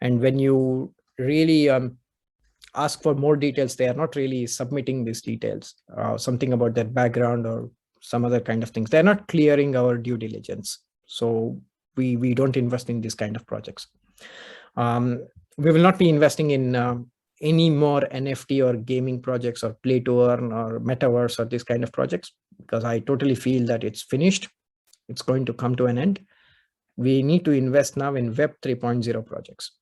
And when you really ask for more details, they are not really submitting these details, something about their background or some other kind of things. They're not clearing our due diligence. So we don't invest in this kind of projects. We will not be investing in any more NFT or gaming projects or play to earn or metaverse or this kind of projects, because I totally feel that it's finished. It's going to come to an end. We need to invest now in Web 3.0 projects.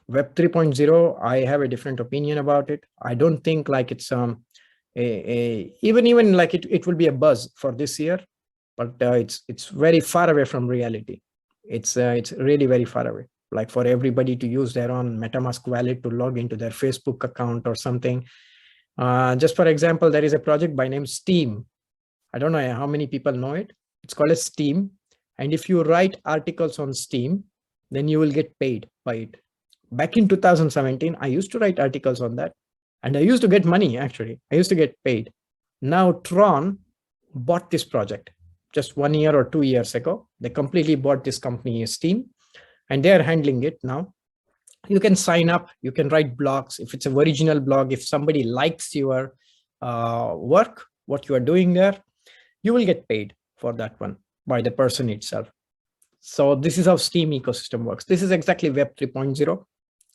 Web 3.0, I have a different opinion about it. I don't think like it's even like it will be a buzz for this year, but it's very far away from reality. It's really very far away. Like for everybody to use their own MetaMask wallet to log into their Facebook account or something. Just for example, there is a project by name Steam. I don't know how many people know it. It's called a Steam. And if you write articles on Steam, then you will get paid by it. Back in 2017, I used to write articles on that. And I used to get money, actually. I used to get paid. Now Tron bought this project just 1 year or 2 years ago. They completely bought this company, Steam, and they are handling it now. You can sign up. You can write blogs. If it's an original blog, if somebody likes your work, what you are doing there, you will get paid for that one by the person itself. So this is how Steam ecosystem works. This is exactly Web 3.0,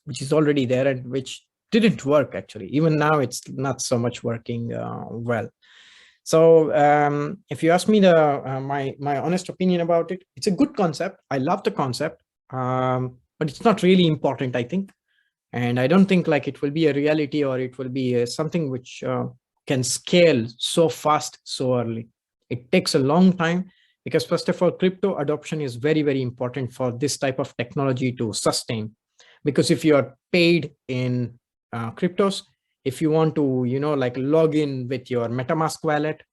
which is already there and which didn't work actually. Even now, it's not so much working well. So if you ask me my honest opinion about it, it's a good concept. I love the concept, but it's not really important, I think. And I don't think like it will be a reality or it will be something which can scale so fast, so early. It takes a long time because first of all, crypto adoption is very, very important for this type of technology to sustain. Because if you are paid in cryptos, if you want to, like log in with your MetaMask wallet,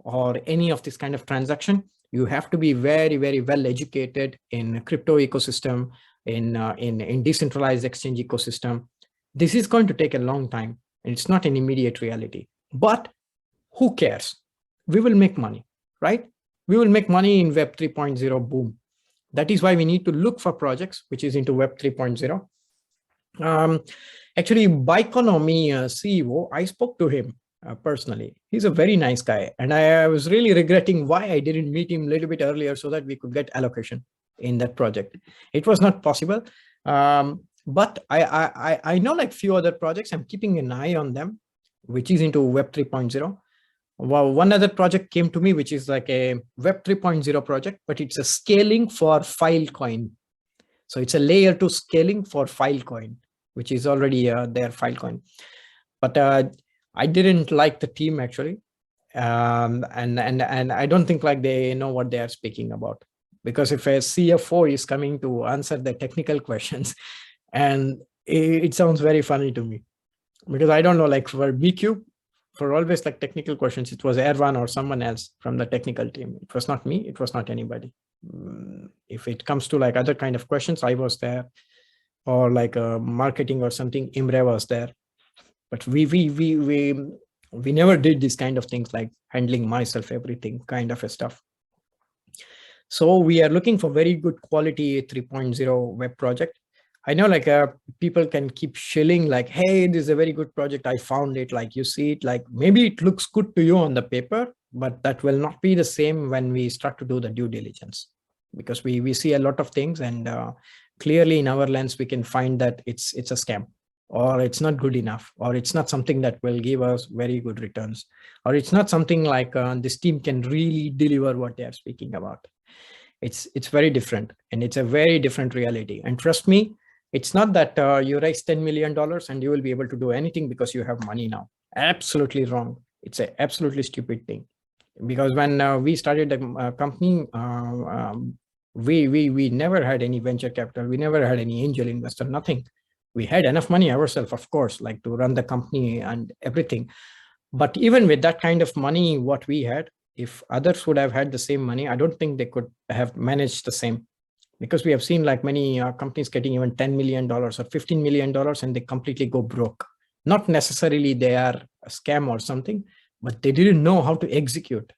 or any of this kind of transaction, you have to be very, very well educated in crypto ecosystem, in decentralized exchange ecosystem. This is going to take a long time, and it's not an immediate reality. But who cares? We will make money, right? We will make money in Web 3.0 boom. That is why we need to look for projects which is into Web 3.0. Actually, Bionomy CEO, I spoke to him personally. He's a very nice guy. And I was really regretting why I didn't meet him a little bit earlier so that we could get allocation in that project. It was not possible. But I know like few other projects, I'm keeping an eye on them, which is into Web 3.0. Well, one other project came to me, which is like a Web 3.0 project, but it's a scaling for Filecoin. So it's a layer 2 scaling for Filecoin, which is already their Filecoin. But I didn't like the team actually. And I don't think like they know what they are speaking about. Because if a CFO is coming to answer the technical questions, and it sounds very funny to me. Because I don't know, like for Bcube, for always like technical questions, it was Erwan or someone else from the technical team. It was not me, it was not anybody. If it comes to like other kind of questions, I was there, or like marketing or something, Imre was there. But we never did this kind of things like handling myself, everything kind of stuff. So we are looking for very good quality 3.0 web project. I know like people can keep shilling like, hey, this is a very good project. I found it, like you see it, like maybe it looks good to you on the paper, but that will not be the same when we start to do the due diligence, because we see a lot of things, and clearly in our lens, we can find that it's a scam, or it's not good enough, or it's not something that will give us very good returns, or it's not something like this team can really deliver what they are speaking about. It's very different, and it's a very different reality. And trust me, it's not that you raise $10 million and you will be able to do anything because you have money now. Absolutely wrong. It's an absolutely stupid thing. Because when we started the company, we never had any venture capital. We never had any angel investor, nothing. We had enough money ourselves, of course, like to run the company and everything. But even with that kind of money, what we had, if others would have had the same money, I don't think they could have managed the same. Because we have seen like many companies getting even $10 million or $15 million and they completely go broke. Not necessarily they are a scam or something, but they didn't know how to execute,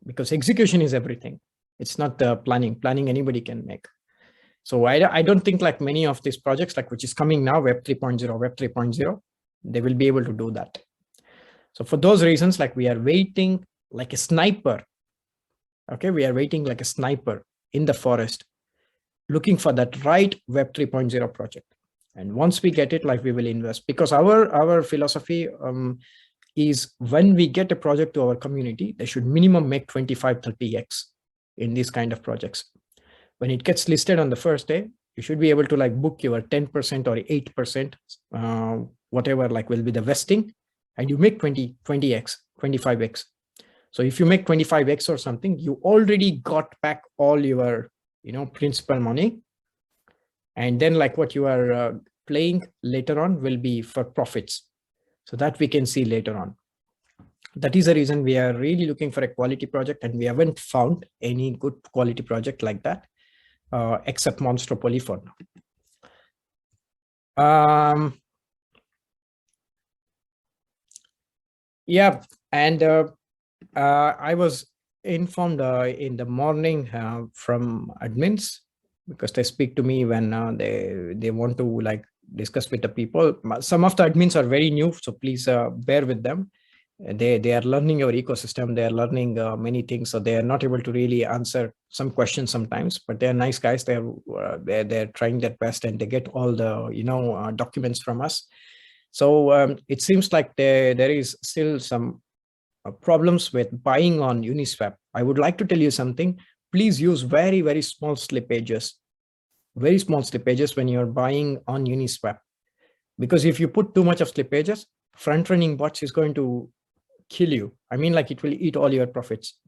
because execution is everything. It's not the planning. Planning anybody can make. So I don't think like many of these projects, like which is coming now, Web 3.0, they will be able to do that. So for those reasons, like we are waiting like a sniper. Okay, we are waiting like a sniper in the forest, looking for that right Web 3.0 project. And once we get it, like we will invest, because our philosophy is when we get a project to our community, they should minimum make 25-30x in these kind of projects. When it gets listed on the first day, you should be able to like book your 10% or 8%, whatever like will be the vesting, and you make 20x, 25x. So if you make 25x or something, you already got back all your principal money, and then like what you are playing later on will be for profits. So that we can see later on. That is the reason we are really looking for a quality project, and we haven't found any good quality project like that, except Monstropoly for now. Yeah, and I was informed in the morning from admins, because they speak to me when they want to like discuss with the people. Some of the admins are very new, so please bear with them. They are learning our ecosystem. They are learning many things, so they are not able to really answer some questions sometimes. But they are nice guys. They're trying their best, and they get all the documents from us. So it seems like there is still some problems with buying on Uniswap. I would like to tell you something. Please use very, very small slippages. Very small slippages when you're buying on Uniswap. Because if you put too much of slippages, front-running bots is going to kill you. I mean, like it will eat all your profits.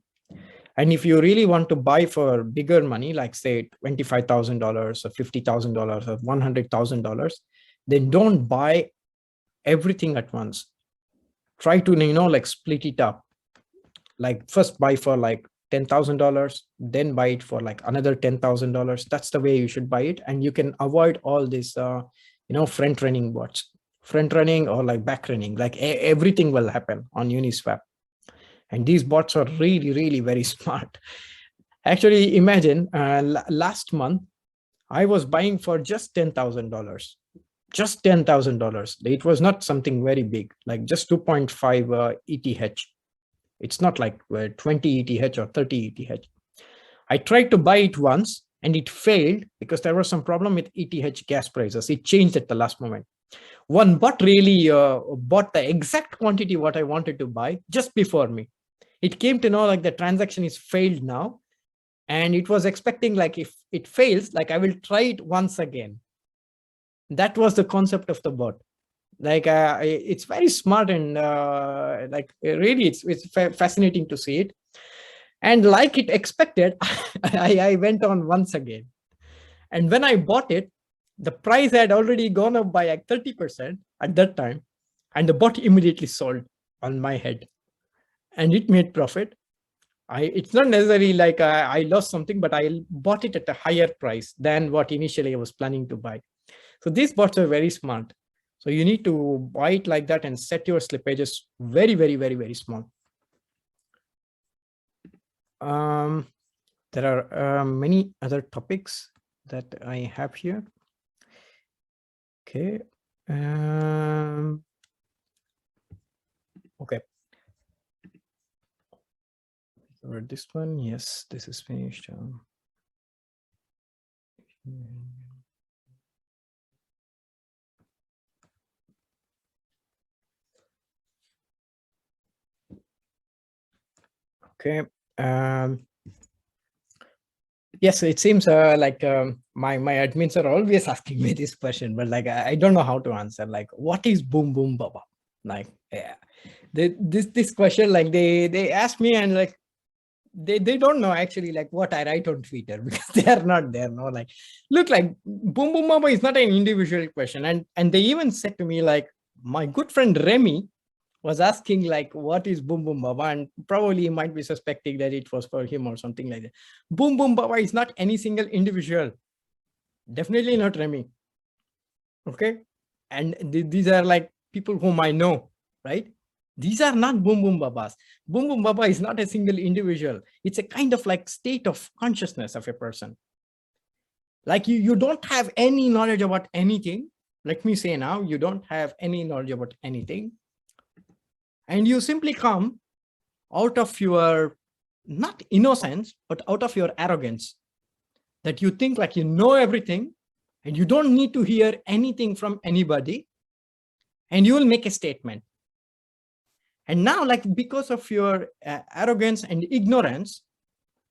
And if you really want to buy for bigger money, like say $25,000 or $50,000 or $100,000, then don't buy everything at once. Try to like split it up. like first buy for like $10,000, then buy it for like another $10,000. That's the way you should buy it. And you can avoid all this, front running bots, front running or like back running, like everything will happen on Uniswap. And these bots are really, really very smart. Actually, imagine last month, I was buying for just $10,000, just $10,000. It was not something very big, like just 2.5 ETH. It's not like 20 ETH or 30 ETH. I tried to buy it once and it failed because there was some problem with ETH gas prices. It changed at the last moment. One bot really bought the exact quantity what I wanted to buy just before me. It came to know like the transaction is failed now. And it was expecting like if it fails, like I will try it once again. That was the concept of the bot. Like it's very smart and like really it's fascinating to see it. And like it expected, I went on once again. And when I bought it, the price had already gone up by like 30% at that time. And the bot immediately sold on my head. And it made profit. It's not necessarily like I lost something, but I bought it at a higher price than what initially I was planning to buy. So these bots are very smart. So you need to buy it like that and set your slippages very, very, very, very small. There are many other topics that I have here. Okay. Okay. Or this one, yes, this is finished. Okay. Yes, it seems like my admins are always asking me this question, but like I don't know how to answer. Like, what is BoomBoomBaba? Like, yeah, this question, like they ask me and like they don't know actually like what I write on Twitter because they are not there. No, like look, like BoomBoomBaba is not an individual question, and they even said to me like my good friend Remy was asking like what is BoomBoomBaba, and probably he might be suspecting that it was for him or something like that. BoomBoomBaba is not any single individual, definitely not Remy. Okay, and these are like people whom I know, right? These are not BoomBoomBabas. BoomBoomBaba is not a single individual. It's a kind of like state of consciousness of a person. Like you don't have any knowledge about anything. Let me say now, you don't have any knowledge about anything. And you simply come out of your, not innocence, but out of your arrogance, that you think like you know everything and you don't need to hear anything from anybody, and you will make a statement. And now, like because of your arrogance and ignorance,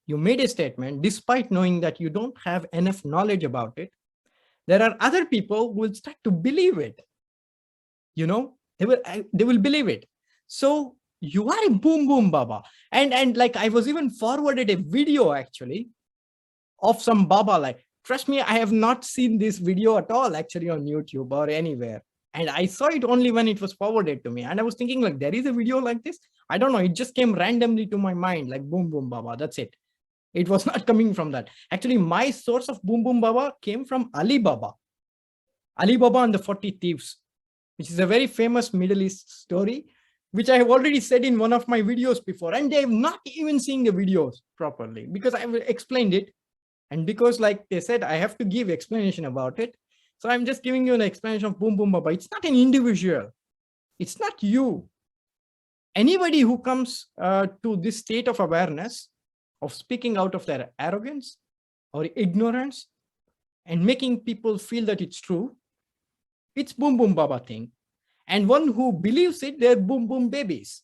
you made a statement despite knowing that you don't have enough knowledge about it. There are other people who will start to believe it. You know, they will believe it. So you are a BoomBoomBaba. And like I was even forwarded a video actually of some Baba. Like, trust me, I have not seen this video at all actually on YouTube or anywhere. And I saw it only when it was forwarded to me. And I was thinking like, there is a video like this. I don't know. It just came randomly to my mind, like BoomBoomBaba. That's it. It was not coming from that. Actually, my source of BoomBoomBaba came from Alibaba. Alibaba and the 40 Thieves, which is a very famous Middle East story, which I have already said in one of my videos before. And they have not even seen the videos properly because I have explained it. And because like they said, I have to give explanation about it. So I'm just giving you an explanation of BoomBoomBaba. It's not an individual. It's not you. Anybody who comes to this state of awareness of speaking out of their arrogance or ignorance and making people feel that it's true, it's BoomBoomBaba thing. And one who believes it, they're BoomBoomBabies.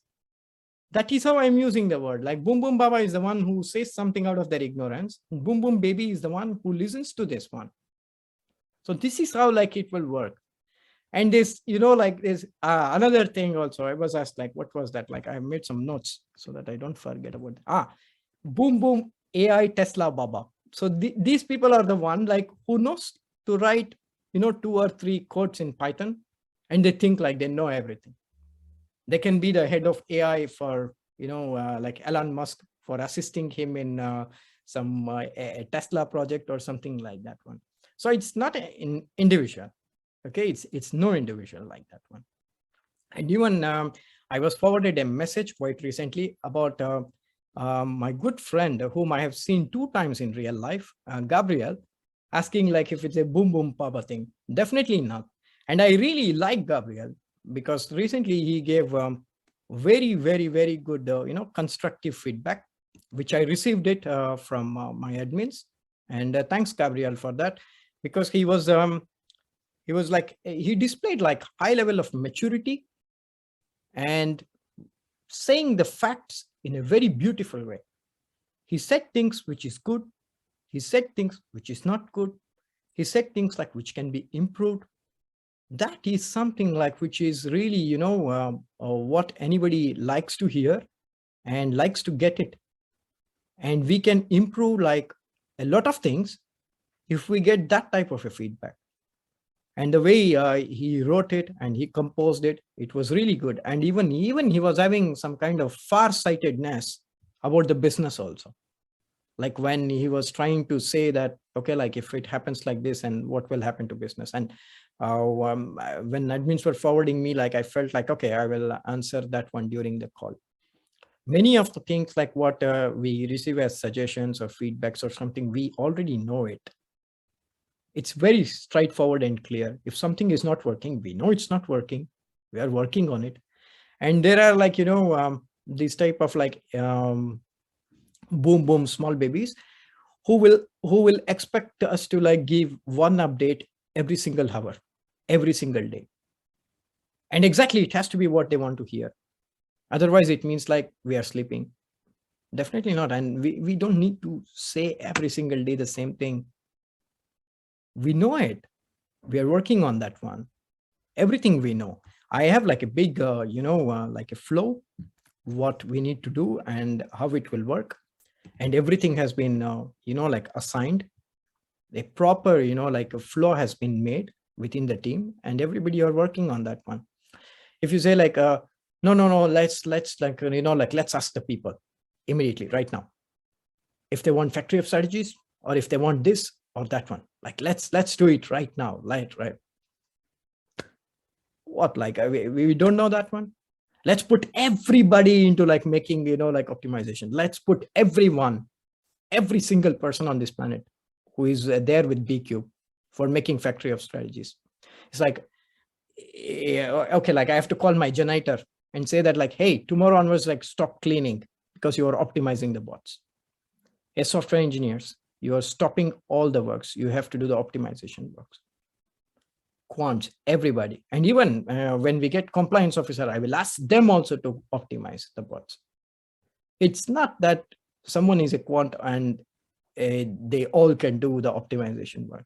That is how I'm using the word. Like BoomBoomBaba is the one who says something out of their ignorance. BoomBoomBaby is the one who listens to this one. So this is how like it will work. And this, you know, like there's another thing also. I was asked like, what was that? Like I made some notes so that I don't forget about it. Boom Boom AI Tesla Baba. So these people are the one like who knows to write, you know, 2 or 3 codes in Python, and they think like they know everything. They can be the head of AI for like Elon Musk for assisting him in some a Tesla project or something like that one. So it's not an individual. Okay, it's no individual like that one. And even I was forwarded a message quite recently about my good friend whom I have seen 2 times in real life, Gabriel, asking like if it's a BoomBoomBaba thing. Definitely not. And I really like Gabriel because recently he gave very, very, very good, constructive feedback, which I received it from my admins. And thanks, Gabriel, for that, because he was like, he displayed like high level of maturity and saying the facts in a very beautiful way. He said things which is good. He said things which is not good. He said things like which can be improved. That is something like which is really, what anybody likes to hear and likes to get it. And we can improve like a lot of things if we get that type of a feedback. And the way he wrote it and he composed it, it was really good. And even he was having some kind of far-sightedness about the business also. Like when he was trying to say that, okay, like if it happens like this and what will happen to business. And when admins were forwarding me, like I felt like, okay, I will answer that one during the call. Many of the things like what we receive as suggestions or feedbacks or something, we already know it. It's very straightforward and clear. If something is not working, we know it's not working. We are working on it. And there are like, these type of like boom small babies who will expect us to like give one update every single hour, every single day. And exactly, it has to be what they want to hear. Otherwise, it means like we are sleeping. Definitely not. And we don't need to say every single day the same thing. We know it. We are working on that one. Everything we know. I have like a big, like a flow, what we need to do and how it will work. And everything has been, like assigned. A proper, like a flow has been made within the team and everybody are working on that one. If you say like, no, let's like, let's ask the people immediately right now. If they want factory of strategies or if they want this or that one, like, let's do it right now. Right. What, like, we don't know that one. Let's put everybody into like making, like optimization. Let's put everyone, every single person on this planet who is there with Bcube for making factory of strategies. It's like, okay, like I have to call my janitor and say that like, hey, tomorrow onwards, like stop cleaning because you are optimizing the bots. As software engineers, you are stopping all the works. You have to do the optimization works. Quants, everybody. And even when we get compliance officer, I will ask them also to optimize the bots. It's not that someone is a quant and they all can do the optimization work.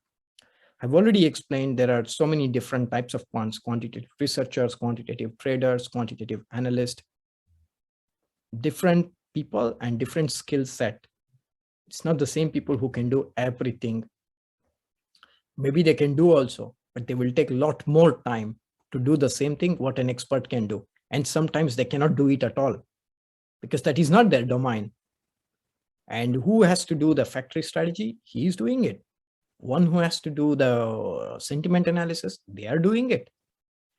I've already explained there are so many different types of quants: quantitative researchers, quantitative traders, quantitative analysts, different people and different skill set. It's not the same people who can do everything. Maybe they can do also, but they will take a lot more time to do the same thing what an expert can do. And sometimes they cannot do it at all because that is not their domain. And who has to do the factory strategy? He is doing it. One who has to do the sentiment analysis, they are doing it.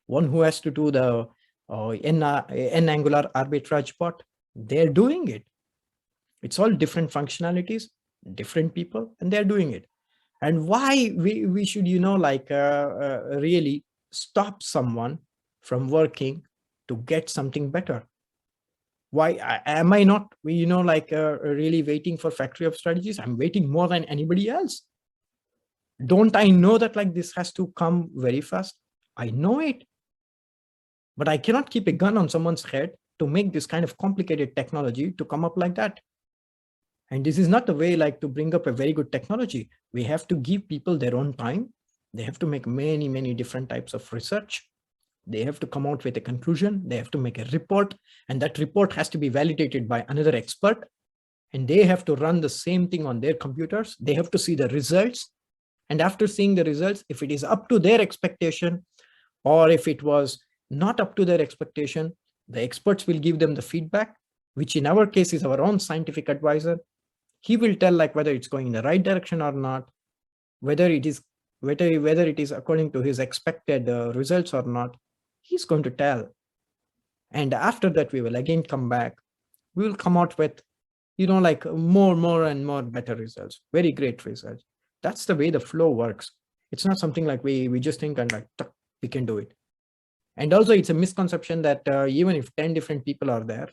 One who has to do the n-angular arbitrage bot, they're doing it. It's all different functionalities, different people, and they're doing it. And why we should, really stop someone from working to get something better? Why am I not, really waiting for factory of strategies? I'm waiting more than anybody else. Don't I know that like this has to come very fast? I know it. But I cannot keep a gun on someone's head to make this kind of complicated technology to come up like that. And this is not the way like to bring up a very good technology. We have to give people their own time. They have to make many, many different types of research. They have to come out with a conclusion. They have to make a report, and that report has to be validated by another expert. And they have to run the same thing on their computers. They have to see the results. And after seeing the results, if it is up to their expectation, or if it was not up to their expectation, the experts will give them the feedback. which in our case is our own scientific advisor. He will tell like whether it's going in the right direction or not, whether it is according to his expected results or not. He's going to tell. And after that, we will again come back. We will come out with, like more and more better results, very great results. That's the way the flow works. It's not something like we just think and like, we can do it. And also it's a misconception that even if 10 different people are there,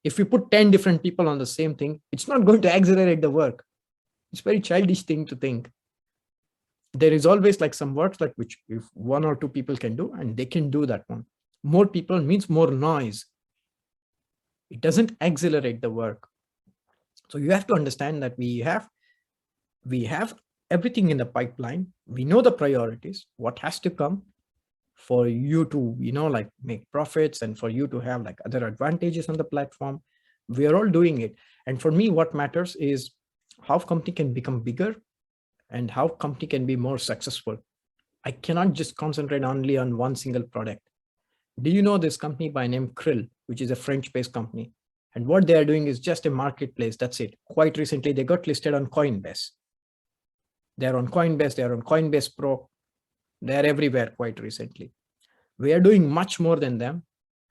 if we put 10 different people on the same thing, it's not going to accelerate the work. It's a very childish thing to think. There is always like some works like which if 1 or 2 people can do, and they can do that one. More people means more noise. It doesn't accelerate the work. So you have to understand that we have everything in the pipeline. We know the priorities, what has to come for you to, like make profits and for you to have like other advantages on the platform. We are all doing it. And for me, what matters is how company can become bigger and how company can be more successful. I cannot just concentrate only on one single product. Do you know this company by name Krill, which is a French-based company? And what they are doing is just a marketplace. That's it. Quite recently, they got listed on Coinbase. They're on Coinbase. They're on Coinbase Pro. They're everywhere quite recently. We are doing much more than them.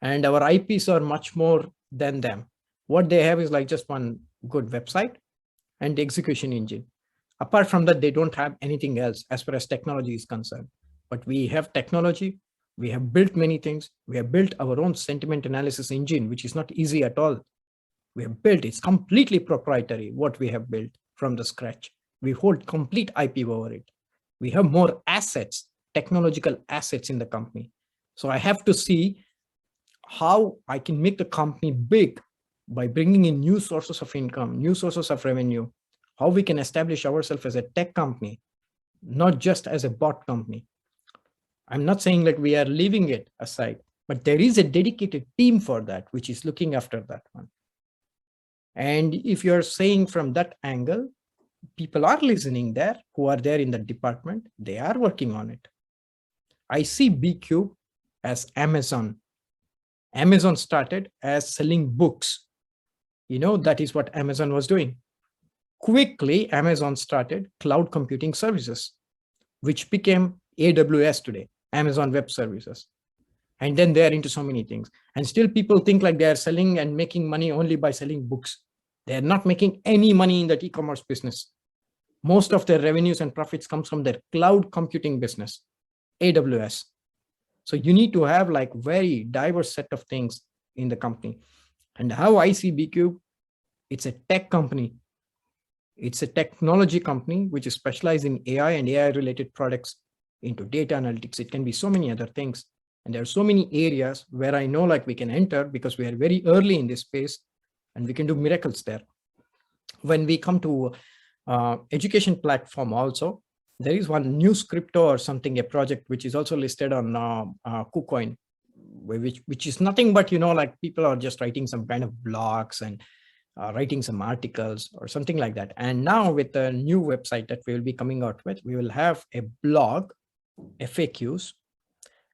And our IPs are much more than them. What they have is like just one good website and the execution engine. Apart from that, they don't have anything else as far as technology is concerned. But we have technology. We have built many things. We have built our own sentiment analysis engine, which is not easy at all. We have built, it's completely proprietary, what we have built from the scratch. We hold complete IP over it. We have more assets, technological assets in the company. So I have to see how I can make the company big by bringing in new sources of income, new sources of revenue, how we can establish ourselves as a tech company, not just as a bot company. I'm not saying that we are leaving it aside, but there is a dedicated team for that, which is looking after that one. And if you're saying from that angle, people are listening there who are there in the department, they are working on it. I see Bcube as Amazon. Amazon started as selling books. That is what Amazon was doing. Quickly, Amazon started cloud computing services, which became AWS today, Amazon Web Services. And then they are into so many things. And still people think like they are selling and making money only by selling books. They are not making any money in that e-commerce business. Most of their revenues and profits comes from their cloud computing business, AWS. So you need to have like very diverse set of things in the company. And how I see Bcube, it's a tech company. It's a technology company which is specialized in AI and AI related products into data analytics. It can be so many other things. And there are so many areas where I know like we can enter because we are very early in this space and we can do miracles there. When we come to education platform also, there is one news crypto or something, a project which is also listed on KuCoin, which is nothing but, like people are just writing some kind of blogs and writing some articles or something like that. And now with the new website that we will be coming out with, we will have a blog, FAQs,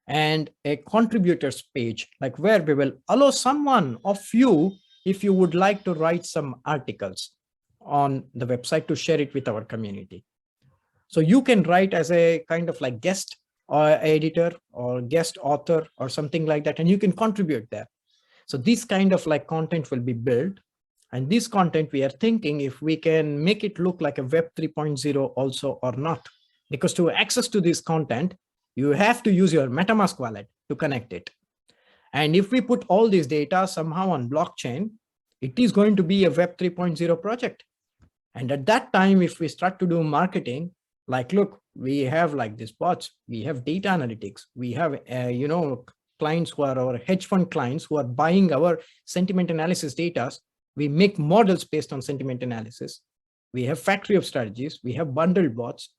and a contributors page, like where we will allow someone of you, if you would like to write some articles on the website, to share it with our community. So you can write as a kind of like guest or editor or guest author or something like that, and you can contribute there. So this kind of like content will be built. And this content, we are thinking if we can make it look like a Web 3.0 also or not. Because to access to this content, you have to use your MetaMask wallet to connect it. And if we put all this data somehow on blockchain, it is going to be a Web 3.0 project. And at that time, if we start to do marketing, like, look, we have like these bots, we have data analytics, we have, clients who are our hedge fund clients who are buying our sentiment analysis data. We make models based on sentiment analysis. We have factory of strategies. We have bundled bots.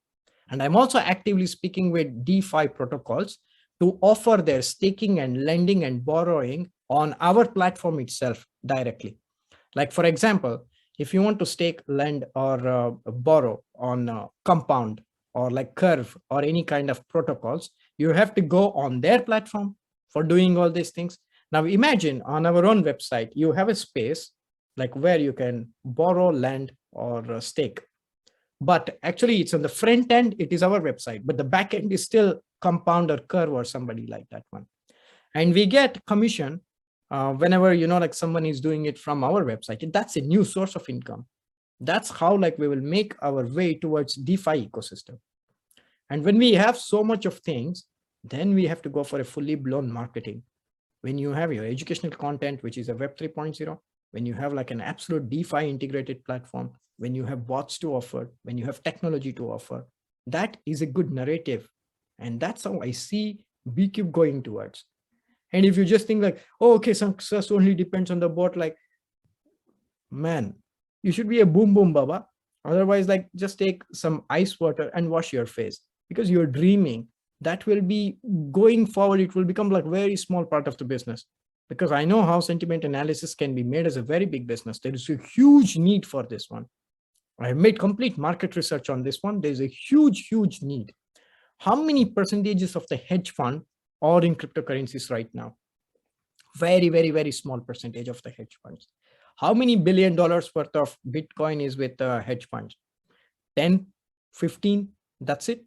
And I'm also actively speaking with DeFi protocols to offer their staking and lending and borrowing on our platform itself directly. Like, for example, if you want to stake, lend, or borrow on Compound or like Curve or any kind of protocols, you have to go on their platform for doing all these things. Now imagine on our own website, you have a space like where you can borrow land or stake. But actually it's on the front end, it is our website, but the back end is still Compound or Curve or somebody like that one. And we get commission whenever, like someone is doing it from our website. That's a new source of income. That's how like we will make our way towards DeFi ecosystem. And when we have so much of things, then we have to go for a fully blown marketing. When you have your educational content, which is a Web 3.0, when you have like an absolute DeFi integrated platform, when you have bots to offer, when you have technology to offer, that is a good narrative. And that's how I see Bcube going towards. And if you just think like, oh, okay, success only depends on the bot, like, man, you should be a BoomBoomBaba. Otherwise, like, just take some ice water and wash your face, because you're dreaming. That will be going forward. It will become like very small part of the business, because I know how sentiment analysis can be made as a very big business. There is a huge need for this one. I have made complete market research on this one. There's a huge, huge need. How many percentages of the hedge fund are in cryptocurrencies right now? Very, very, very small percentage of the hedge funds. How many $1 billion worth of Bitcoin is with hedge funds? 10, 15, that's it.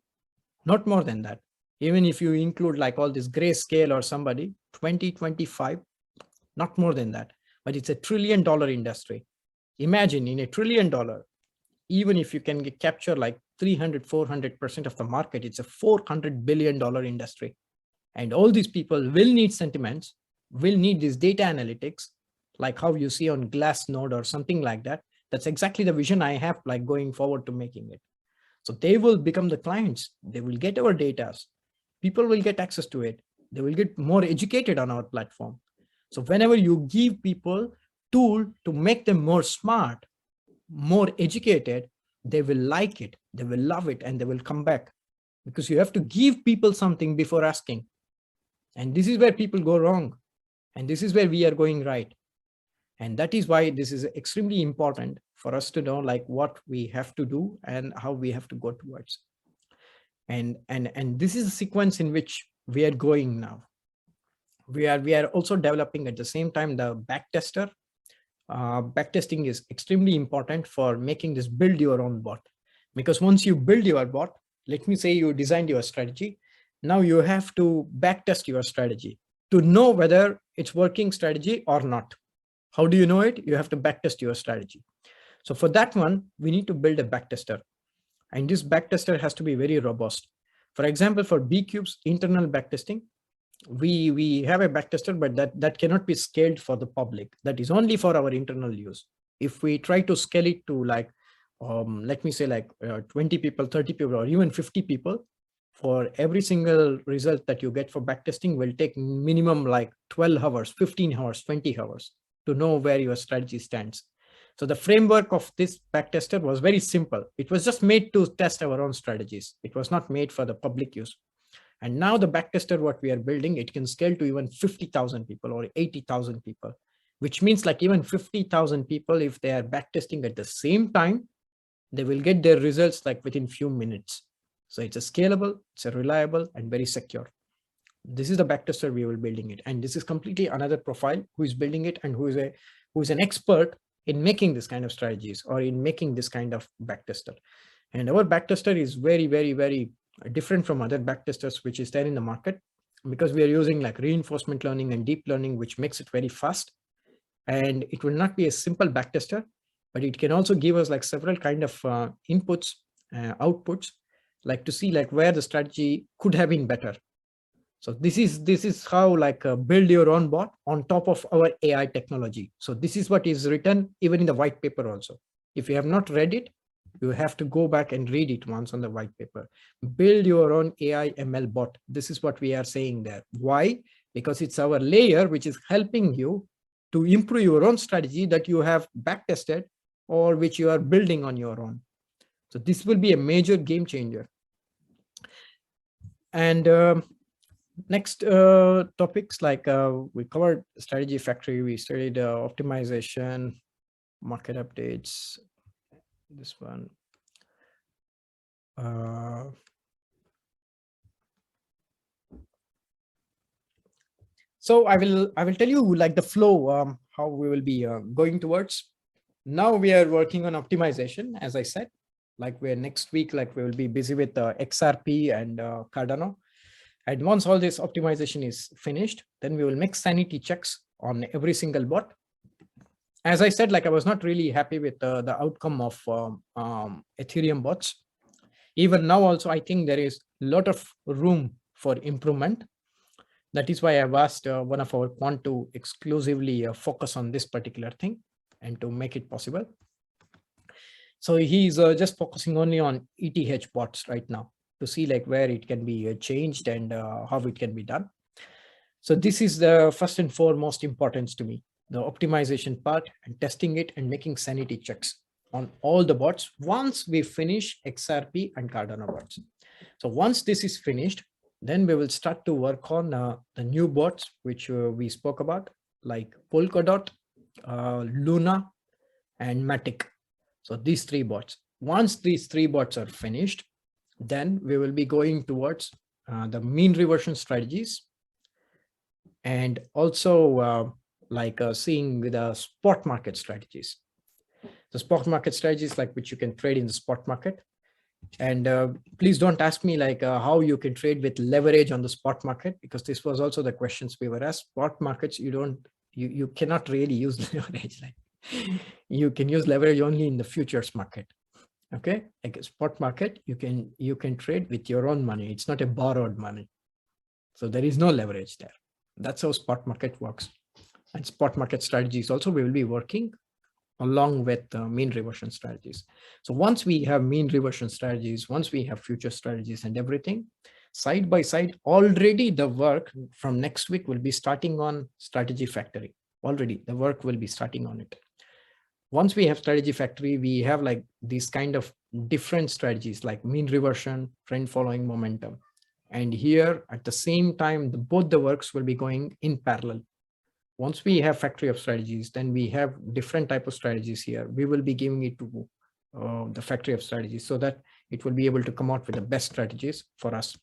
Not more than that. Even if you include like all this Grayscale or somebody, 20, 25, not more than that. But it's $1 trillion industry. Imagine in $1 trillion, even if you can capture like 300, 400% of the market, it's a $400 billion industry. And all these people will need sentiments, will need this data analytics, like how you see on Glassnode or something like that. That's exactly the vision I have, like going forward to making it. So they will become the clients. They will get our data. People will get access to it. They will get more educated on our platform. So whenever you give people tool to make them more smart, more educated, they will like it, they will love it, and they will come back, because you have to give people something before asking. And this is where people go wrong. And this is where we are going right. And that is why this is extremely important for us to know like what we have to do and how we have to go towards. And this is a sequence in which we are going now. We are also developing at the same time the backtester. Backtesting is extremely important for making this build your own bot. Because once you build your bot, let me say you designed your strategy, now you have to backtest your strategy to know whether it's working strategy or not. How do you know it? You have to backtest your strategy. So for that one, we need to build a backtester. And this backtester has to be very robust. For example, for Bcube's internal backtesting, we have a backtester, but that cannot be scaled for the public. That is only for our internal use. If we try to scale it to like, let me say like 20 people, 30 people, or even 50 people, for every single result that you get for backtesting will take minimum like 12 hours, 15 hours, 20 hours to know where your strategy stands. So the framework of this backtester was very simple. It was just made to test our own strategies. It was not made for the public use. And now the backtester, what we are building, it can scale to even 50,000 people or 80,000 people, which means like even 50,000 people, if they are backtesting at the same time, they will get their results like within few minutes. So it's a scalable, it's a reliable, and very secure. This is the backtester we will building it. And this is completely another profile who is building it and who is an expert in making this kind of strategies or in making this kind of backtester. And our backtester is very, very, very different from other backtesters which is there in the market, because we are using like reinforcement learning and deep learning, which makes it very fast. And it will not be a simple backtester, but it can also give us like several kind of inputs, outputs, like to see like where the strategy could have been better. So this is how like build your own bot on top of our AI technology. So this is what is written even in the white paper also. If you have not read it, you have to go back and read it once on the white paper. Build your own AI ML bot. This is what we are saying there. Why? Because it's our layer which is helping you to improve your own strategy that you have backtested or which you are building on your own. So this will be a major game changer. And next topics, like we covered strategy factory, we studied optimization, market updates, this one. So I will tell you like the flow, how we will be going towards. Now we are working on optimization, as I said, like we're next week, like we will be busy with XRP and Cardano. And once all this optimization is finished, then we will make sanity checks on every single bot. As I said, like I was not really happy with the outcome of Ethereum bots. Even now also, I think there is a lot of room for improvement. That is why I've asked one of our quant to exclusively focus on this particular thing and to make it possible. So he's just focusing only on ETH bots right now to see like where it can be changed and how it can be done. So this is the first and foremost importance to me, the optimization part and testing it and making sanity checks on all the bots once we finish XRP and Cardano bots. So once this is finished, then we will start to work on the new bots, which we spoke about, like Polkadot, Luna, and Matic. So these three bots. Once these three bots are finished, then we will be going towards the mean reversion strategies, and also seeing with the spot market strategies. The spot market strategies like which you can trade in the spot market. And please don't ask me like how you can trade with leverage on the spot market, because this was also the questions we were asked. Spot markets, you cannot really use leverage. Like you can use leverage only in the futures market. Okay, like a spot market, you can trade with your own money. It's not a borrowed money. So there is no leverage there. That's how spot market works. And spot market strategies also we will be working along with mean reversion strategies. So once we have mean reversion strategies, once we have future strategies and everything, side by side, already the work from next week will be starting on Strategy Factory. Already the work will be starting on it. Once we have Strategy Factory, we have like these kind of different strategies like mean reversion, trend following momentum. And here at the same time, both the works will be going in parallel. Once we have factory of strategies, then we have different type of strategies here. We will be giving it to the factory of strategies so that it will be able to come out with the best strategies for us.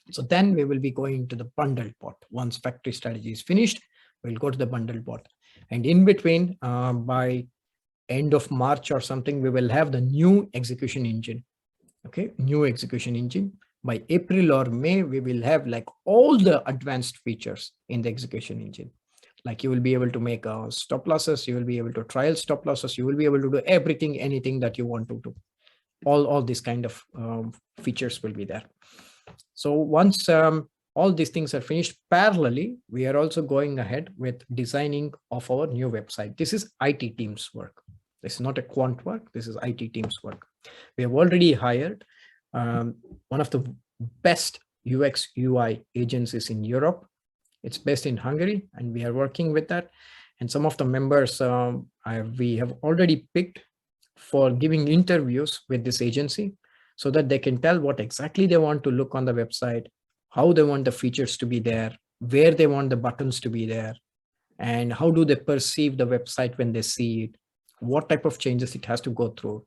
So then we will be going to the bundled bot. Once factory strategy is finished, we'll go to the bundled bot. And in between, by end of March or something, we will have the new execution engine. Okay, new execution engine. By April or May, we will have like all the advanced features in the execution engine. Like you will be able to make stop losses, you will be able to trial stop losses, you will be able to do everything, anything that you want to do. All these kind of features will be there. So once all these things are finished, parallelly, we are also going ahead with designing of our new website. This is IT team's work. This is not a quant work. This is IT team's work. We have already hired one of the best UX UI agencies in Europe. It's based in Hungary, and we are working with that. And some of the members we have already picked for giving interviews with this agency so that they can tell what exactly they want to look on the website, how they want the features to be there, where they want the buttons to be there, and how do they perceive the website when they see it, what type of changes it has to go through.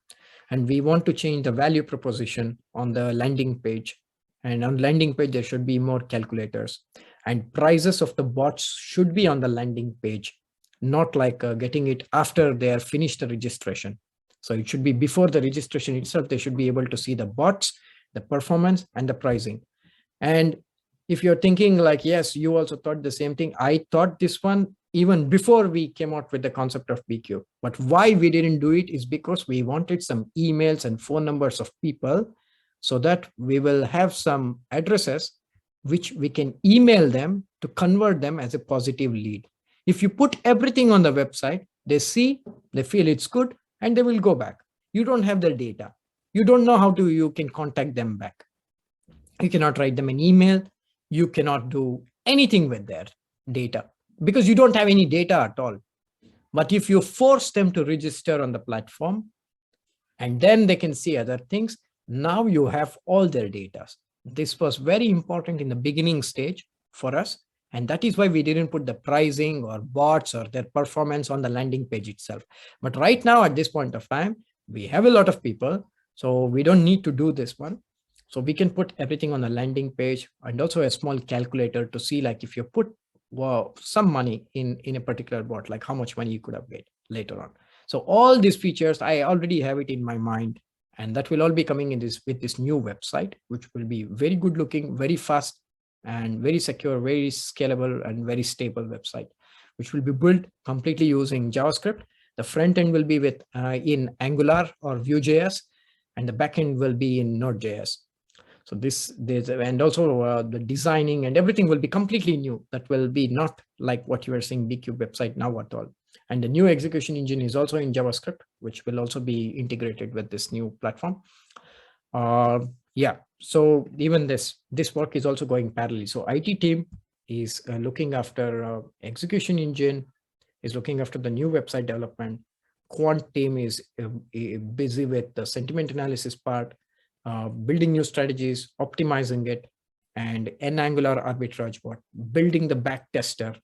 And we want to change the value proposition on the landing page. And on landing page, there should be more calculators. And prices of the bots should be on the landing page, not like getting it after they are finished the registration. So it should be before the registration itself. They should be able to see the bots, the performance, and the pricing. And if you're thinking like, yes, you also thought the same thing. I thought this one even before we came out with the concept of Bcube. But why we didn't do it is because we wanted some emails and phone numbers of people so that we will have some addresses which we can email them to convert them as a positive lead. If you put everything on the website, they see, they feel it's good, and they will go back. You don't have their data. You don't know how you can contact them back. You cannot write them an email. You cannot do anything with their data because you don't have any data at all. But if you force them to register on the platform and then they can see other things, now you have all their data. This was very important in the beginning stage for us. And that is why we didn't put the pricing or bots or their performance on the landing page itself. But right now, at this point of time, we have a lot of people. So we don't need to do this one. So we can put everything on the landing page and also a small calculator to see like if you put some money in a particular bot, like how much money you could have made later on. So all these features, I already have it in my mind, and that will all be coming in this with this new website, which will be very good looking, very fast, and very secure, very scalable, and very stable website, which will be built completely using JavaScript. The front end will be with in Angular or Vue.js, and the back end will be in Node.js. So and also the designing and everything will be completely new. That will be not like what you are seeing Bcube website now at all. And the new execution engine is also in JavaScript, which will also be integrated with this new platform. Yeah, so even this work is also going parallelly. So IT team is looking after execution engine, is looking after the new website development. Quant team is busy with the sentiment analysis part, building new strategies, optimizing it, and an Angular arbitrage bot, building the backtester,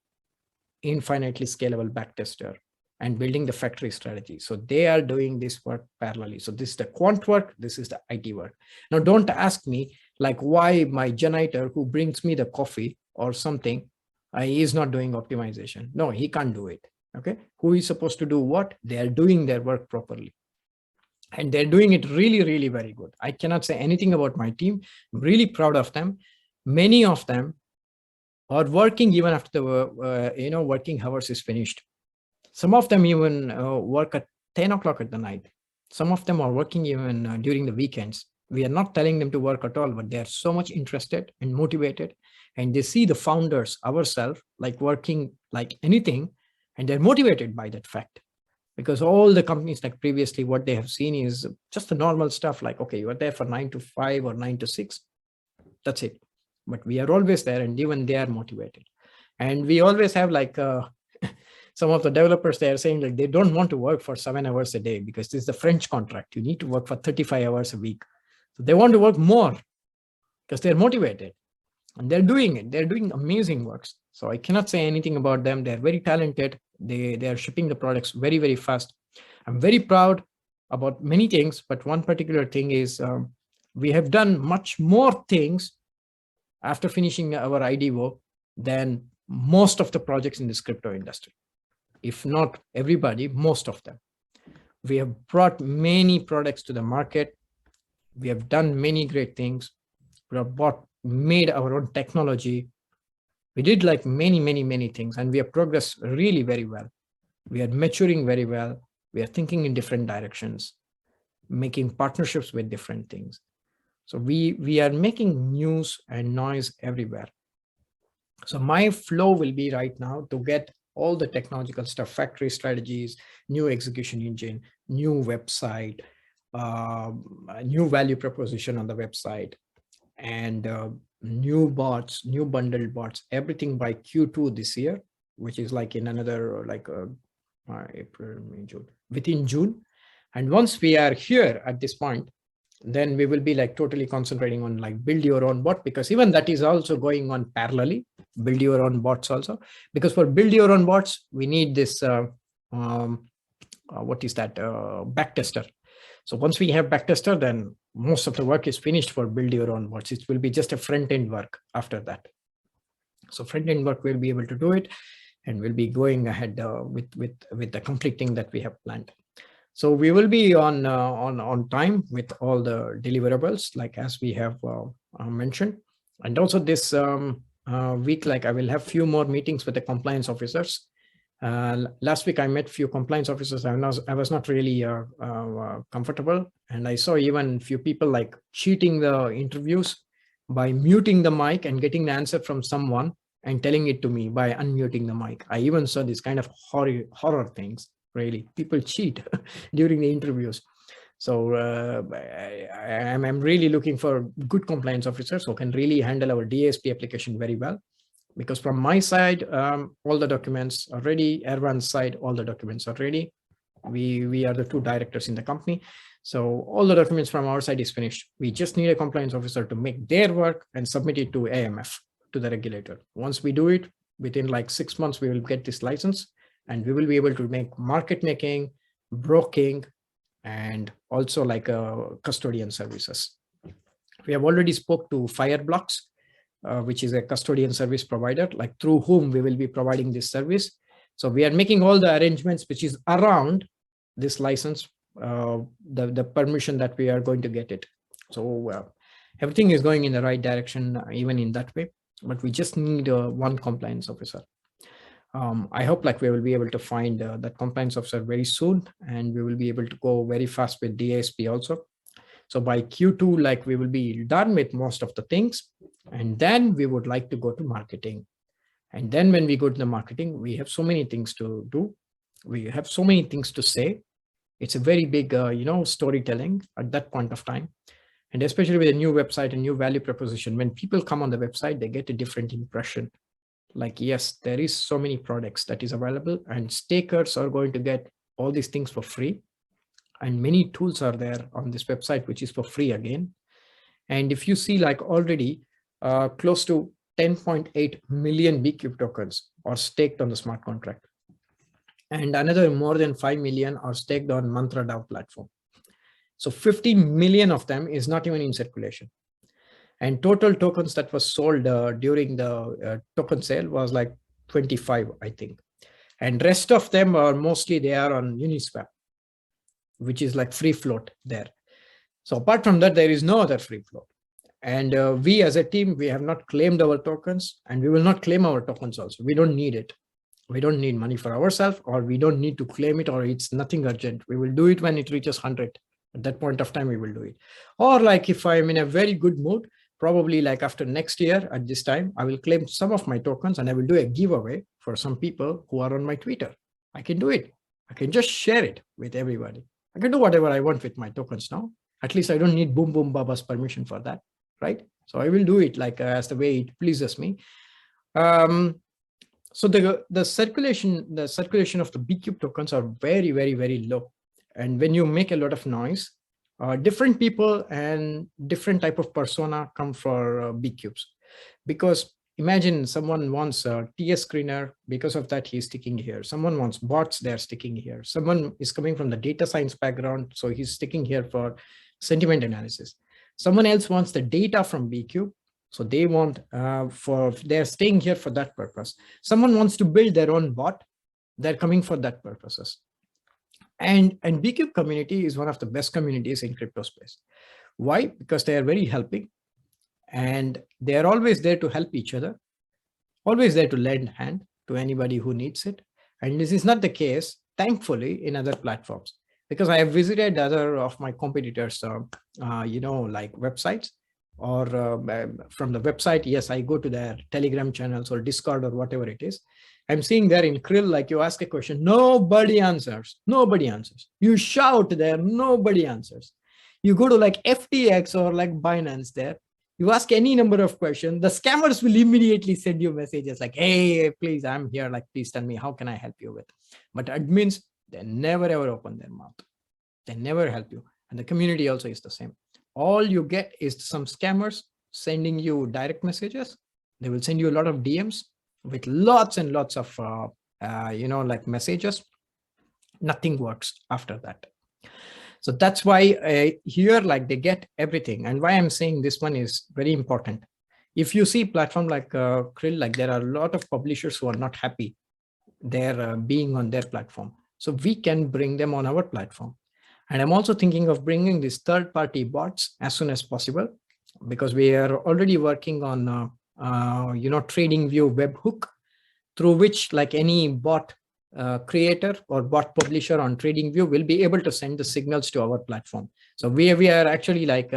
infinitely scalable backtester, and building the factory strategy. So they are doing this work parallelly. So this is the quant work, this is the IT work. Now, don't ask me like why my janitor who brings me the coffee or something, he is not doing optimization. No, he can't do it. Okay, who is supposed to do what? They are doing their work properly. And they're doing it really, really very good. I cannot say anything about my team. I'm really proud of them. Many of them are working even after the working hours is finished. Some of them even work at 10 o'clock at the night. Some of them are working even during the weekends. We are not telling them to work at all, but they are so much interested and motivated. And they see the founders, ourselves, like working like anything, and they're motivated by that fact. Because all the companies like previously, what they have seen is just the normal stuff like, okay, you are there for 9 to 5 or 9 to 6. That's it. But we are always there, and even they are motivated. And we always have like some of the developers, they are saying like they don't want to work for 7 hours a day because this is the French contract. You need to work for 35 hours a week. So they want to work more because they're motivated and they're doing it. They're doing amazing works. So I cannot say anything about them. They're very talented. They are shipping the products very, very fast. I'm very proud about many things, but one particular thing is we have done much more things after finishing our IDO than most of the projects in this crypto industry. If not everybody, most of them. We have brought many products to the market. We have done many great things. We have made our own technology. We did like many things, and we have progressed really very well. We are maturing very well. We are thinking in different directions, making partnerships with different things. So we are making news and noise everywhere. So my flow will be right now to get all the technological stuff, factory strategies, new execution engine, new website, new value proposition on the website, and new bots, new bundled bots, everything by Q2 this year, which is like in another like April, May, June, within June. And once we are here at this point, then we will be like totally concentrating on like build your own bot, because even that is also going on parallelly, build your own bots also, because for build your own bots, we need this, what is that, backtester. So once we have backtester, then most of the work is finished for build your own bots. It will be just a front-end work after that. So front-end work, we'll be able to do it, and we'll be going ahead with the complete thing that we have planned. So we will be on time with all the deliverables, like as we have mentioned. And also this week, like I will have few more meetings with the compliance officers. Last week I met few compliance officers. I was not really comfortable, and I saw even few people like cheating the interviews by muting the mic and getting the answer from someone and telling it to me by unmuting the mic. I even saw this kind of horror things. Really, people cheat during the interviews. So I'm really looking for good compliance officers who can really handle our DSP application very well. Because from my side, all the documents are ready. Erwan's side, all the documents are ready. We are the two directors in the company. So all the documents from our side is finished. We just need a compliance officer to make their work and submit it to AMF, to the regulator. Once we do it, within like 6 months, we will get this license, and we will be able to make market making, broking, and also like custodian services. We have already spoke to Fireblocks. which is a custodian service provider, like through whom we will be providing this service. So we are making all the arrangements which is around this license, the permission that we are going to get it. So everything is going in the right direction, even in that way, but we just need one compliance officer. I hope like we will be able to find that compliance officer very soon, and we will be able to go very fast with DASP also. So by Q2, like we will be done with most of the things, and then we would like to go to marketing. And then when we go to the marketing, we have so many things to do. We have so many things to say. It's a very big, storytelling at that point of time. And especially with a new website, a new value proposition, when people come on the website, they get a different impression. Like, yes, there is so many products that is available, and stakers are going to get all these things for free. And many tools are there on this website, which is for free again. And if you see like already close to 10.8 million Bcube tokens are staked on the smart contract. And another more than 5 million are staked on Mantra DAO platform. So 50 million of them is not even in circulation. And total tokens that was sold during the token sale was like 25, I think. And rest of them are mostly they are on Uniswap, which is like free float there. So apart from that, there is no other free float. And we as a team, we have not claimed our tokens, and we will not claim our tokens also. We don't need it. We don't need money for ourselves, or we don't need to claim it, or it's nothing urgent. We will do it when it reaches 100. At that point of time, we will do it. Or like if I'm in a very good mood, probably like after next year at this time, I will claim some of my tokens and I will do a giveaway for some people who are on my Twitter. I can do it. I can just share it with everybody. I can do whatever I want with my tokens now. At least I don't need BoomBoomBaba's permission for that, right? So I will do it like as the way it pleases me. So the circulation of the Bcube tokens are very, very, very low. And when you make a lot of noise, different people and different type of persona come for Bcubes. Because imagine someone wants a TS screener, because of that he's sticking here. Someone wants bots, they're sticking here. Someone is coming from the data science background, so he's sticking here for sentiment analysis. Someone else wants the data from Bcube, so they want they're staying here for that purpose. Someone wants to build their own bot, they're coming for that purposes. And Bcube community is one of the best communities in crypto space. Why? Because they are very helping, and they are always there to help each other, always there to lend hand to anybody who needs it. And this is not the case, thankfully, in other platforms, because I have visited other of my competitors, like websites, or from the website, yes, I go to their Telegram channels or Discord or whatever it is. I'm seeing there in Krill, like you ask a question, nobody answers. Nobody answers. You shout there, nobody answers. You go to like FTX or like Binance there, you ask any number of questions, the scammers will immediately send you messages like, hey, please, I'm here. Like, please tell me, how can I help you with? But admins, they never ever open their mouth. They never help you. And the community also is the same. All you get is some scammers sending you direct messages. They will send you a lot of DMs with lots and lots of, like messages. Nothing works after that. So that's why here, like they get everything. And why I'm saying this one is very important. If you see platform like Krill, like there are a lot of publishers who are not happy they're being on their platform. So we can bring them on our platform. And I'm also thinking of bringing these third-party bots as soon as possible, because we are already working on, TradingView webhook, through which like any bot creator or bot publisher on TradingView will be able to send the signals to our platform. So we are actually like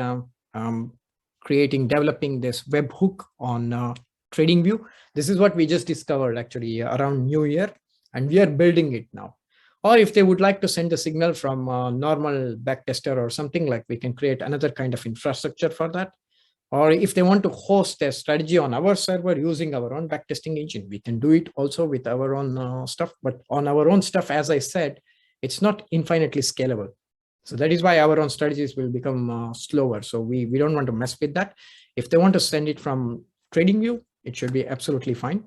developing this webhook on TradingView. This is what we just discovered actually around New Year, and we are building it now. Or if they would like to send a signal from a normal backtester or something, like we can create another kind of infrastructure for that. Or if they want to host their strategy on our server using our own backtesting engine, we can do it also with our own stuff. But on our own stuff, as I said, it's not infinitely scalable. So that is why our own strategies will become slower. So we don't want to mess with that. If they want to send it from TradingView, it should be absolutely fine.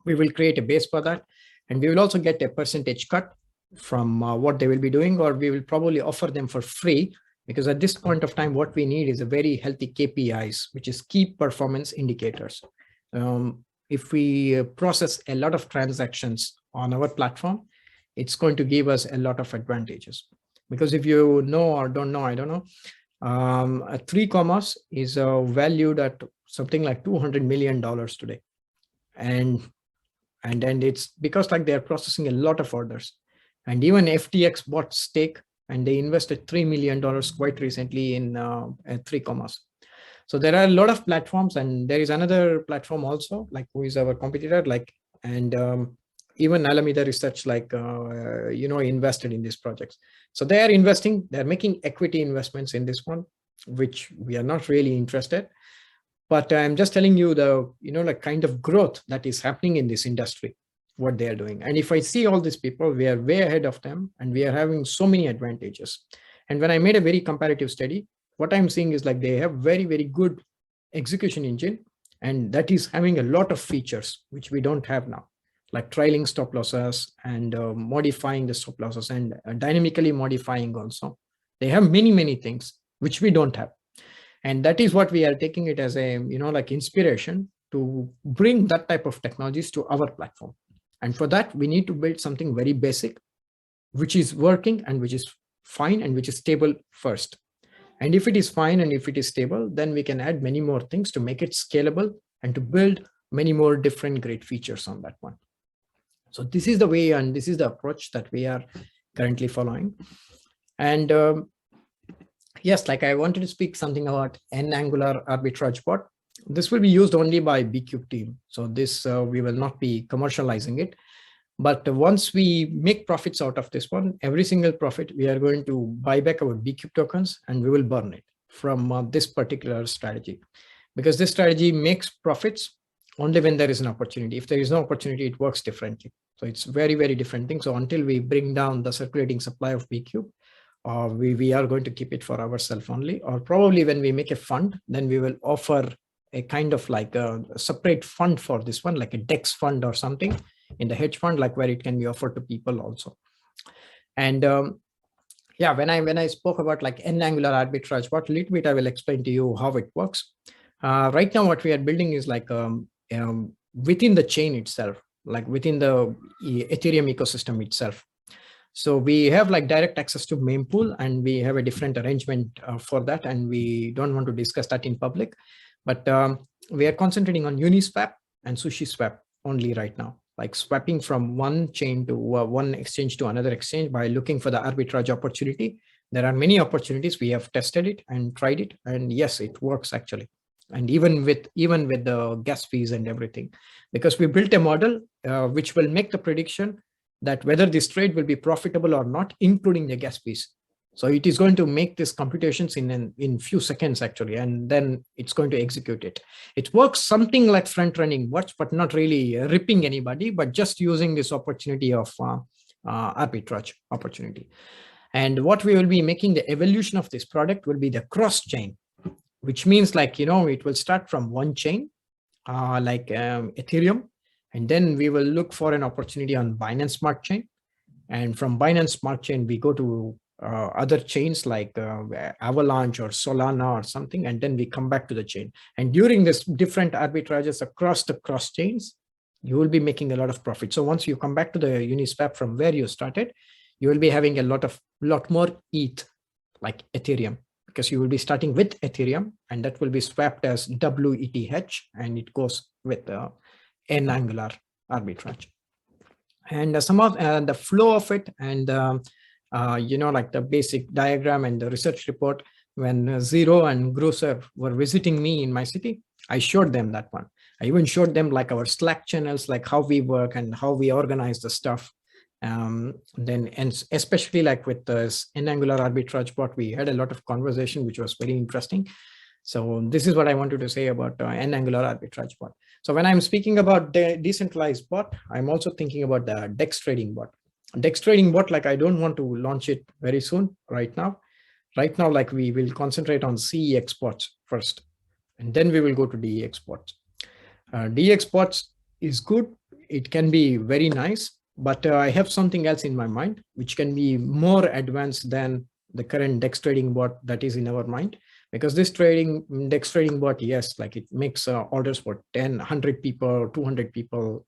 We will create a base for that. And we will also get a percentage cut from what they will be doing, or we will probably offer them for free because at this point of time, what we need is a very healthy KPIs, which is key performance indicators. If we process a lot of transactions on our platform, it's going to give us a lot of advantages. Because if you know or don't know, I don't know, a 3-commerce is valued at something like $200 million today. And it's because like they're processing a lot of orders. And even FTX bought stake and they invested $3 million quite recently in a 3-commerce. So there are a lot of platforms, and there is another platform also, like who is our competitor, like, and even Alameda Research, like, invested in these projects. So they are investing, they're making equity investments in this one, which we are not really interested. But I'm just telling you the, like kind of growth that is happening in this industry, what they are doing. And if I see all these people, we are way ahead of them and we are having so many advantages. And when I made a very comparative study, what I'm seeing is like they have very, very good execution engine, and that is having a lot of features which we don't have now, like trailing stop losses and modifying the stop losses and dynamically modifying also. They have many, many things which we don't have. And that is what we are taking it as a, like inspiration to bring that type of technologies to our platform. And for that, we need to build something very basic, which is working and which is fine and which is stable first. And if it is fine and if it is stable, then we can add many more things to make it scalable and to build many more different great features on that one. So this is the way and this is the approach that we are currently following. And yes, like I wanted to speak something about N-angular arbitrage bot. This will be used only by Bcube team. So this, we will not be commercializing it. But once we make profits out of this one, every single profit, we are going to buy back our Bcube tokens and we will burn it from this particular strategy. Because this strategy makes profits only when there is an opportunity. If there is no opportunity, it works differently. So it's very, very different thing. So until we bring down the circulating supply of Bcube, we are going to keep it for ourselves only. Or probably when we make a fund, then we will offer a kind of like a separate fund for this one, like a DEX fund or something in the hedge fund, like where it can be offered to people also. And yeah, when I spoke about like N-angular arbitrage, what little bit I will explain to you how it works. Right now, what we are building is like within the chain itself, like within the Ethereum ecosystem itself. So we have like direct access to mempool, and we have a different arrangement for that, and we don't want to discuss that in public. But we are concentrating on Uniswap and SushiSwap only right now, like swapping from one chain to one exchange to another exchange by looking for the arbitrage opportunity. There are many opportunities. We have tested it and tried it, and yes, it works actually. And even with the gas fees and everything, because we built a model which will make the prediction that whether this trade will be profitable or not, including the gas fees. So it is going to make these computations in few seconds actually, and then it's going to execute it. It works something like front running watch, but not really ripping anybody, but just using this opportunity of arbitrage opportunity. And what we will be making the evolution of this product will be the cross chain, which means like, it will start from one chain, like Ethereum, and then we will look for an opportunity on Binance Smart Chain. And from Binance Smart Chain, we go to other chains like Avalanche or Solana or something, and then we come back to the chain. And during this different arbitrages across the cross chains, you will be making a lot of profit. So once you come back to the Uniswap from where you started, you will be having a lot more ETH, like Ethereum, because you will be starting with Ethereum, and that will be swapped as WETH, and it goes with N-angular arbitrage. And some of the flow of it, and like the basic diagram and the research report, when Zero and Grosser were visiting me in my city, I showed them that one. I even showed them like our Slack channels, like how we work and how we organize the stuff. And especially like with this N-angular arbitrage bot, we had a lot of conversation, which was very interesting. So this is what I wanted to say about N-angular arbitrage bot. So when I'm speaking about the decentralized bot, I'm also thinking about the DEX trading bot. DEX trading bot, like I don't want to launch it very soon right now. Right now, like we will concentrate on CEX bots first, and then we will go to DEX bots. DEX bots is good. It can be very nice, but I have something else in my mind, which can be more advanced than the current DEX trading bot that is in our mind. Because this DEX trading bot, yes, like it makes orders for 10, 100 people, 200 people,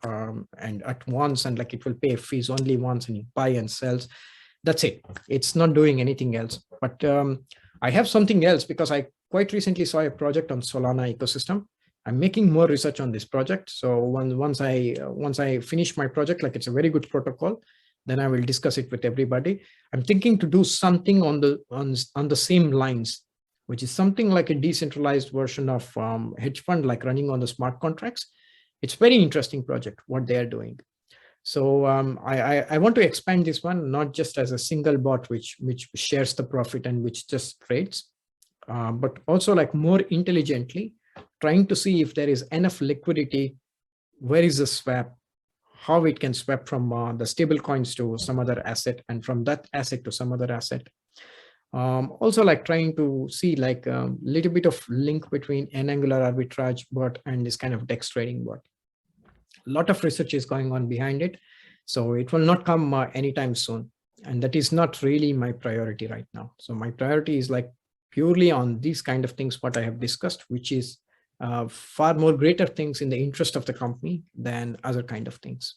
and at once, and like it will pay fees only once and you buy and sells. That's it. It's not doing anything else. But I have something else because I quite recently saw a project on Solana ecosystem. I'm making more research on this project. So once I finish my project, like it's a very good protocol, then I will discuss it with everybody. I'm thinking to do something on the same lines, which is something like a decentralized version of hedge fund, like running on the smart contracts. It's very interesting project, what they are doing. So I want to expand this one, not just as a single bot, which shares the profit and which just trades, but also like more intelligently, trying to see if there is enough liquidity, where is the swap, how it can swap from the stable coins to some other asset and from that asset to some other asset. Also like trying to see like a little bit of link between an angular arbitrage bot and this kind of DEX trading bot. A lot of research is going on behind it. So it will not come anytime soon. And that is not really my priority right now. So my priority is like purely on these kind of things, what I have discussed, which is far more greater things in the interest of the company than other kind of things.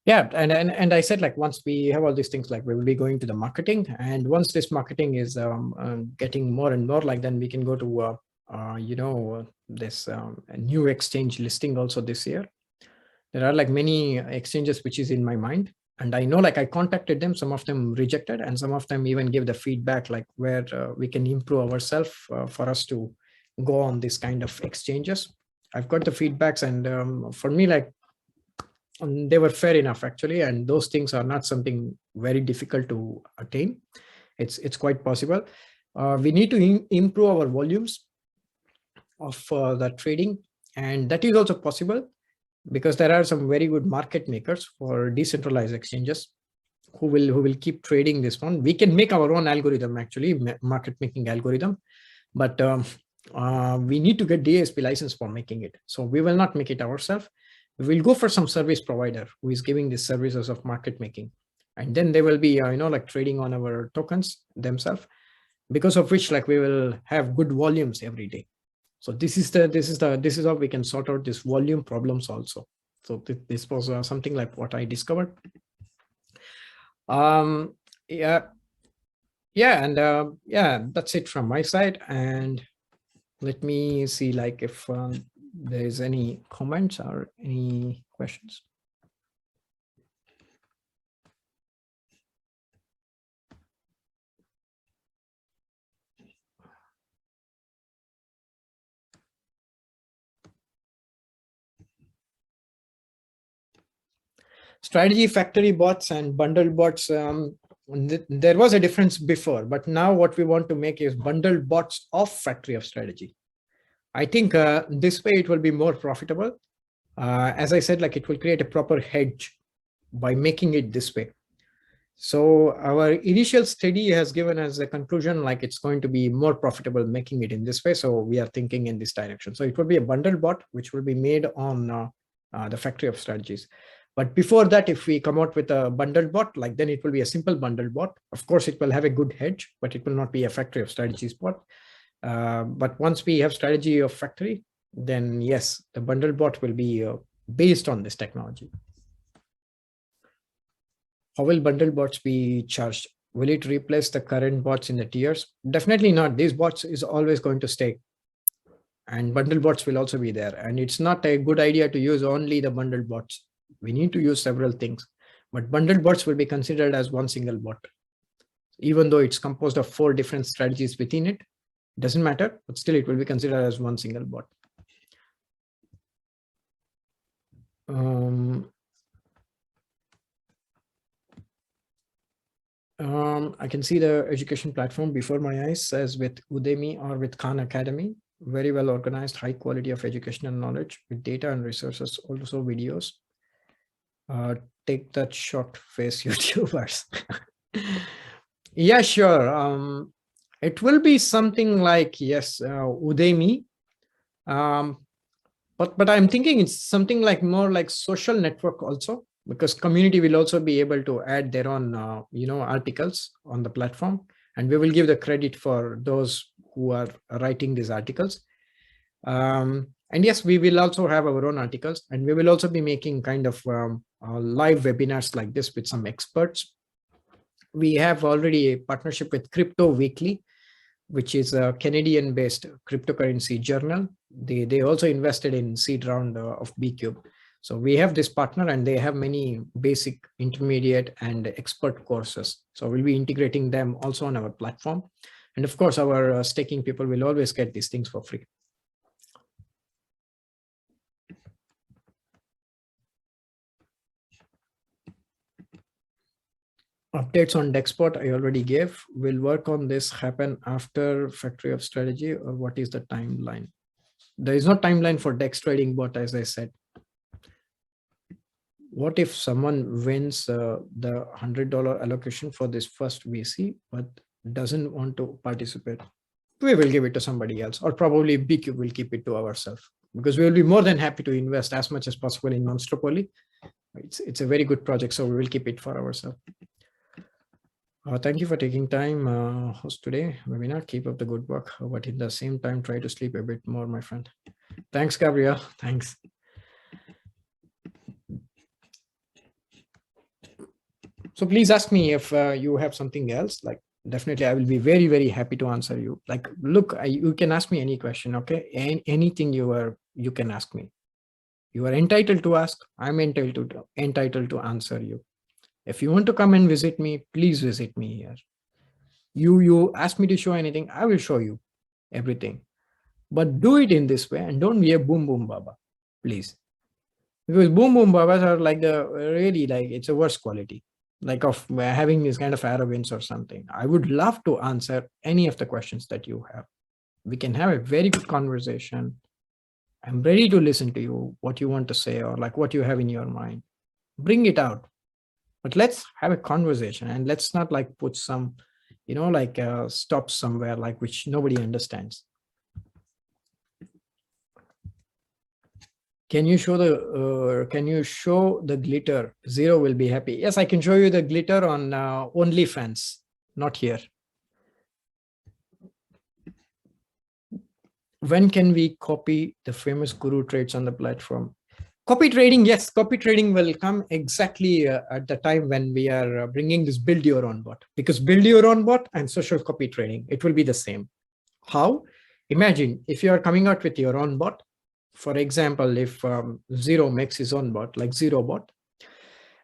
Yeah, and I said like once we have all these things, like we will be going to the marketing, and once this marketing is getting more and more, like then we can go to this new exchange listing also this year. There are like many exchanges which is in my mind, and I know like I contacted them, some of them rejected, and some of them even give the feedback like where we can improve ourselves for us to go on this kind of exchanges. I've got the feedbacks, and for me, like they were fair enough actually, and those things are not something very difficult to attain. It's quite possible. We need to improve our volumes of the trading, and that is also possible because there are some very good market makers for decentralized exchanges who will keep trading this one. We can make our own algorithm, actually market making algorithm, but we need to get DSP license for making it. So we will not make it ourselves. We'll go for some service provider who is giving these services of market making, and then they will be like trading on our tokens themselves, because of which like we will have good volumes every day. So this is how we can sort out this volume problems also. So this was something like what I discovered. Yeah, and yeah, that's it from my side. And let me see like if there is any comments or any questions. Strategy factory bots and bundle bots, there was a difference before, but now what we want to make is bundle bots of factory of strategy. I think this way it will be more profitable. As I said, like it will create a proper hedge by making it this way. So our initial study has given us a conclusion like it's going to be more profitable making it in this way. So we are thinking in this direction. So it will be a bundle bot which will be made on the factory of strategies. But before that, if we come out with a bundle bot, like then it will be a simple bundle bot. Of course, it will have a good hedge, but it will not be a factory of strategies bot. But once we have strategy of factory, then yes, the bundle bot will be based on this technology. How will bundle bots be charged? Will it replace the current bots in the tiers? Definitely not. These bots is always going to stay. And bundle bots will also be there. And it's not a good idea to use only the bundle bots. We need to use several things. But bundle bots will be considered as one single bot. Even though it's composed of 4 different strategies within it, doesn't matter, but still it will be considered as one single bot. I can see the education platform before my eyes as with Udemy or with Khan Academy, very well organized, high quality of educational knowledge with data and resources, also videos. Take that short face YouTubers. Yeah, sure. It will be something like, yes, Udemy. But I'm thinking it's something like more like social network also, because community will also be able to add their own, articles on the platform, and we will give the credit for those who are writing these articles. And yes, we will also have our own articles, and we will also be making kind of live webinars like this with some experts. We have already a partnership with Crypto Weekly, which is a Canadian-based cryptocurrency journal. They also invested in seed round of Bcube. So we have this partner, and they have many basic, intermediate, and expert courses. So we'll be integrating them also on our platform. And of course, our staking people will always get these things for free. Updates on DexPort I already gave. Will work on this happen after Factory of Strategy, or what is the timeline? There is no timeline for Dex trading bot, as I said. What if someone wins the $100 allocation for this first VC, but doesn't want to participate? We will give it to somebody else, or probably Bcube will keep it to ourselves, because we will be more than happy to invest as much as possible in Monstropoly. It's a very good project, so we will keep it for ourselves. Thank you for taking time, host today webinar. Keep up the good work, but in the same time, try to sleep a bit more, my friend. Thanks, Gabriel. Thanks. So please ask me if you have something else. Like, definitely, I will be very, very happy to answer you. Like, look, you can ask me any question, okay? And anything you can ask me. You are entitled to ask. I'm entitled to answer you. If you want to come and visit me, please visit me here. You ask me to show anything, I will show you everything. But do it in this way, and don't be a BoomBoomBaba, please. Because BoomBoomBabas are like it's a worse quality, like of having this kind of arrogance or something. I would love to answer any of the questions that you have. We can have a very good conversation. I'm ready to listen to you, what you want to say, or like what you have in your mind. Bring it out. But let's have a conversation, and let's not like put some, stops somewhere like which nobody understands. Can you show the glitter? Zero will be happy. Yes, I can show you the glitter on OnlyFans, not here. When can we copy the famous guru trades on the platform? Copy trading, yes, copy trading will come exactly at the time when we are bringing this build your own bot, because build your own bot and social copy trading, it will be the same. How? Imagine if you are coming out with your own bot. For example, if Zero makes his own bot, like Zero bot,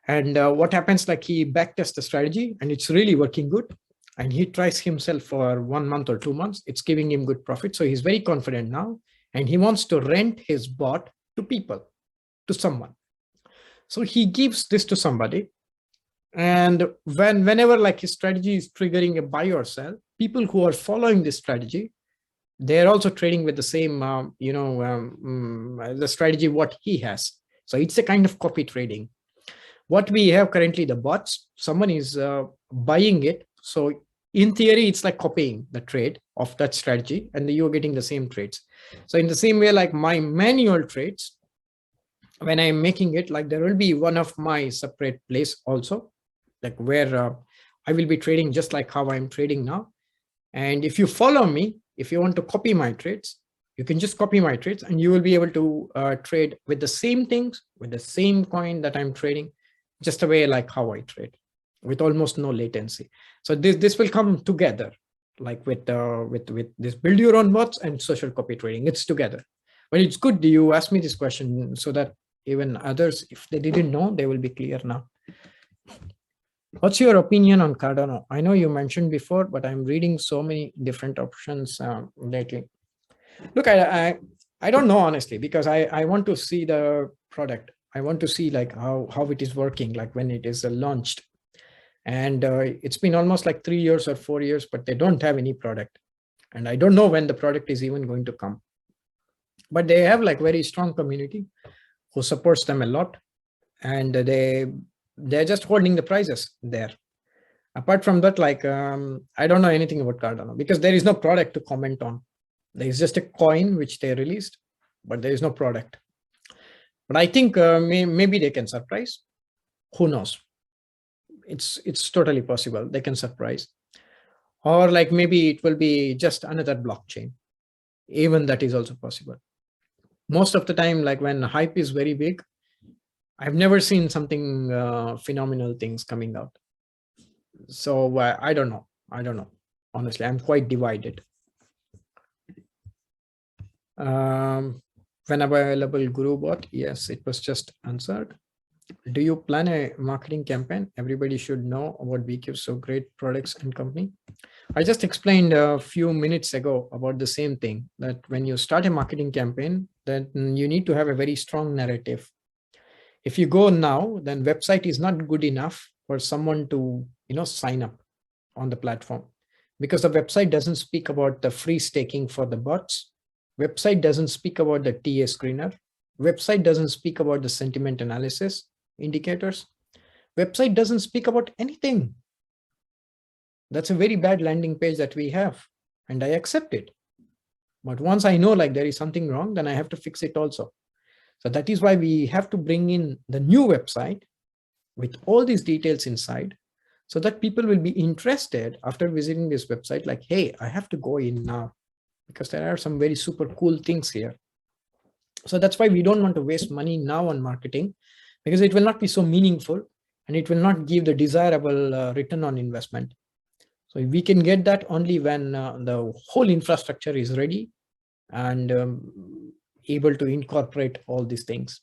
and what happens, like he backtests the strategy and it's really working good, and he tries himself for 1 month or 2 months, it's giving him good profit. So he's very confident now, and he wants to rent his bot to people, to someone. So he gives this to somebody, and whenever like his strategy is triggering a buy or sell, people who are following this strategy, they're also trading with the same the strategy what he has. So it's a kind of copy trading. What we have currently, the bots, someone is buying it, so in theory it's like copying the trade of that strategy, and you're getting the same trades. So in the same way, like my manual trades, when I'm making it, like there will be one of my separate place also, like where I will be trading just like how I'm trading now. And if you follow me, if you want to copy my trades, you can just copy my trades, and you will be able to trade with the same things, with the same coin that I'm trading, just a way like how I trade, with almost no latency. So this will come together, like with this build your own bots and social copy trading. It's together. But it's good you asked me this question, so that even others, if they didn't know, they will be clear now. What's your opinion on Cardano? I know you mentioned before, but I'm reading so many different options lately. Look, I don't know, honestly, because I want to see the product. I want to see like how it is working, like when it is launched. And it's been almost like 3 years or 4 years, but they don't have any product. And I don't know when the product is even going to come. But they have like very strong community who supports them a lot. And they're just holding the prices there. Apart from that, like I don't know anything about Cardano, because there is no product to comment on. There is just a coin which they released, but there is no product. But I think maybe they can surprise. Who knows? It's totally possible. They can surprise. Or like maybe it will be just another blockchain. Even that is also possible. Most of the time, like when hype is very big, I've never seen something phenomenal things coming out. So I don't know. I don't know. Honestly, I'm quite divided. When available, GuruBot, yes, it was just answered. Do you plan a marketing campaign? Everybody should know about Bcube, so great products and company. I just explained a few minutes ago about the same thing, that when you start a marketing campaign, then you need to have a very strong narrative. If you go now, then website is not good enough for someone to, sign up on the platform, because the website doesn't speak about the free staking for the bots. Website doesn't speak about the TA screener. Website doesn't speak about the sentiment analysis indicators. Website doesn't speak about anything. That's a very bad landing page that we have, and I accept it. But once I know like there is something wrong, then I have to fix it also. So that is why we have to bring in the new website with all these details inside, so that people will be interested after visiting this website, like, hey, I have to go in now because there are some very super cool things here. So that's why we don't want to waste money now on marketing, because it will not be so meaningful and it will not give the desirable return on investment. So we can get that only when the whole infrastructure is ready and able to incorporate all these things.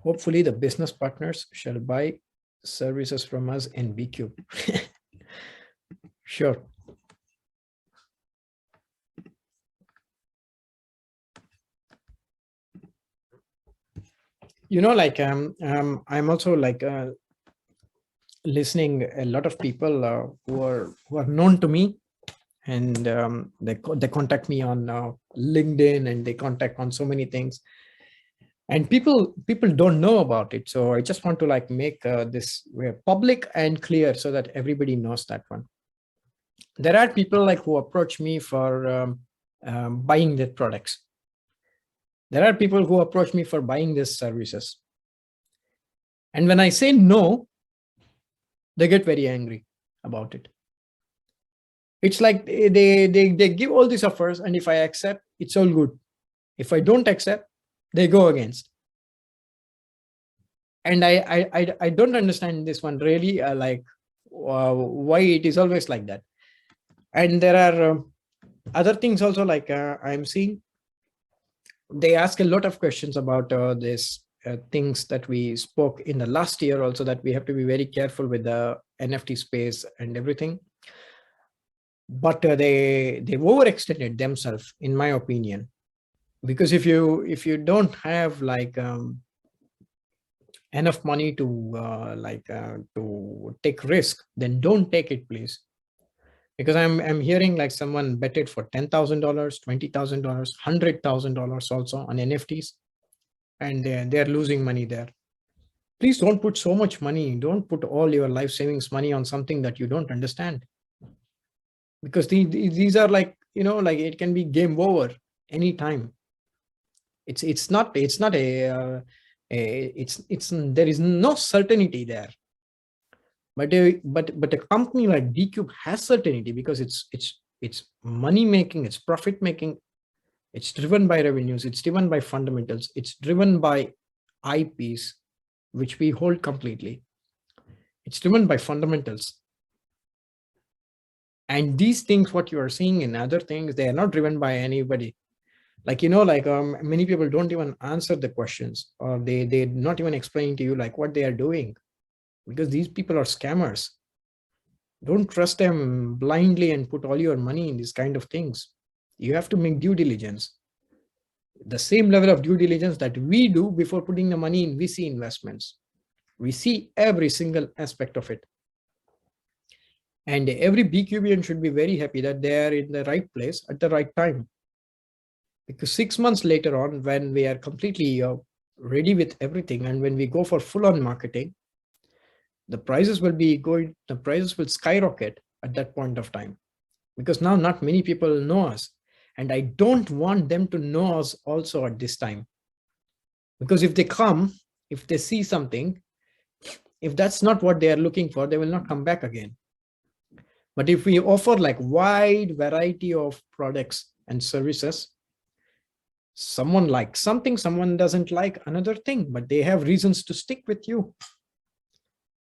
Hopefully the business partners shall buy services from us in Bcube. Sure. Like I'm also like listening a lot of people who are known to me, and they contact me on LinkedIn, and they contact on so many things, and people don't know about it. So I just want to like make this public and clear so that everybody knows that one. There are people like who approach me for buying their products. There are people who approach me for buying these services. And when I say no, they get very angry about it. It's like they give all these offers, and if I accept, it's all good. If I don't accept, they go against. And I don't understand this one really, why it is always like that. And there are other things also, like I'm seeing they ask a lot of questions about this things that we spoke in the last year also, that we have to be very careful with the NFT space and everything. But they've overextended themselves, in my opinion, because if you don't have like enough money to take risk, then don't take it, please. Because I'm hearing like someone betted for $10,000, $20,000, $100,000 also on NFTs, and they're losing money there. Please don't put so much money. Don't put all your life savings money on something that you don't understand, because these are like, like it can be game over anytime. It's not a there is no certainty there. But a company like Bcube has certainty, because it's money making, it's profit making, it's driven by revenues, it's driven by fundamentals, it's driven by IPs, which we hold completely. It's driven by fundamentals. And these things, what you are seeing in other things, they are not driven by anybody. Like, many people don't even answer the questions, or they're not even explaining to you like what they are doing, because these people are scammers. Don't trust them blindly and put all your money in these kind of things. You have to make due diligence, the same level of due diligence that we do before putting the money in VC investments. We see every single aspect of it. And every Bcubian should be very happy that they are in the right place at the right time. Because 6 months later on, when we are completely ready with everything, and when we go for full-on marketing, the prices will skyrocket at that point of time, because now not many people know us. And I don't want them to know us also at this time. Because if they come, if they see something, if that's not what they are looking for, they will not come back again. But if we offer like wide variety of products and services, someone likes something, someone doesn't like another thing, but they have reasons to stick with you.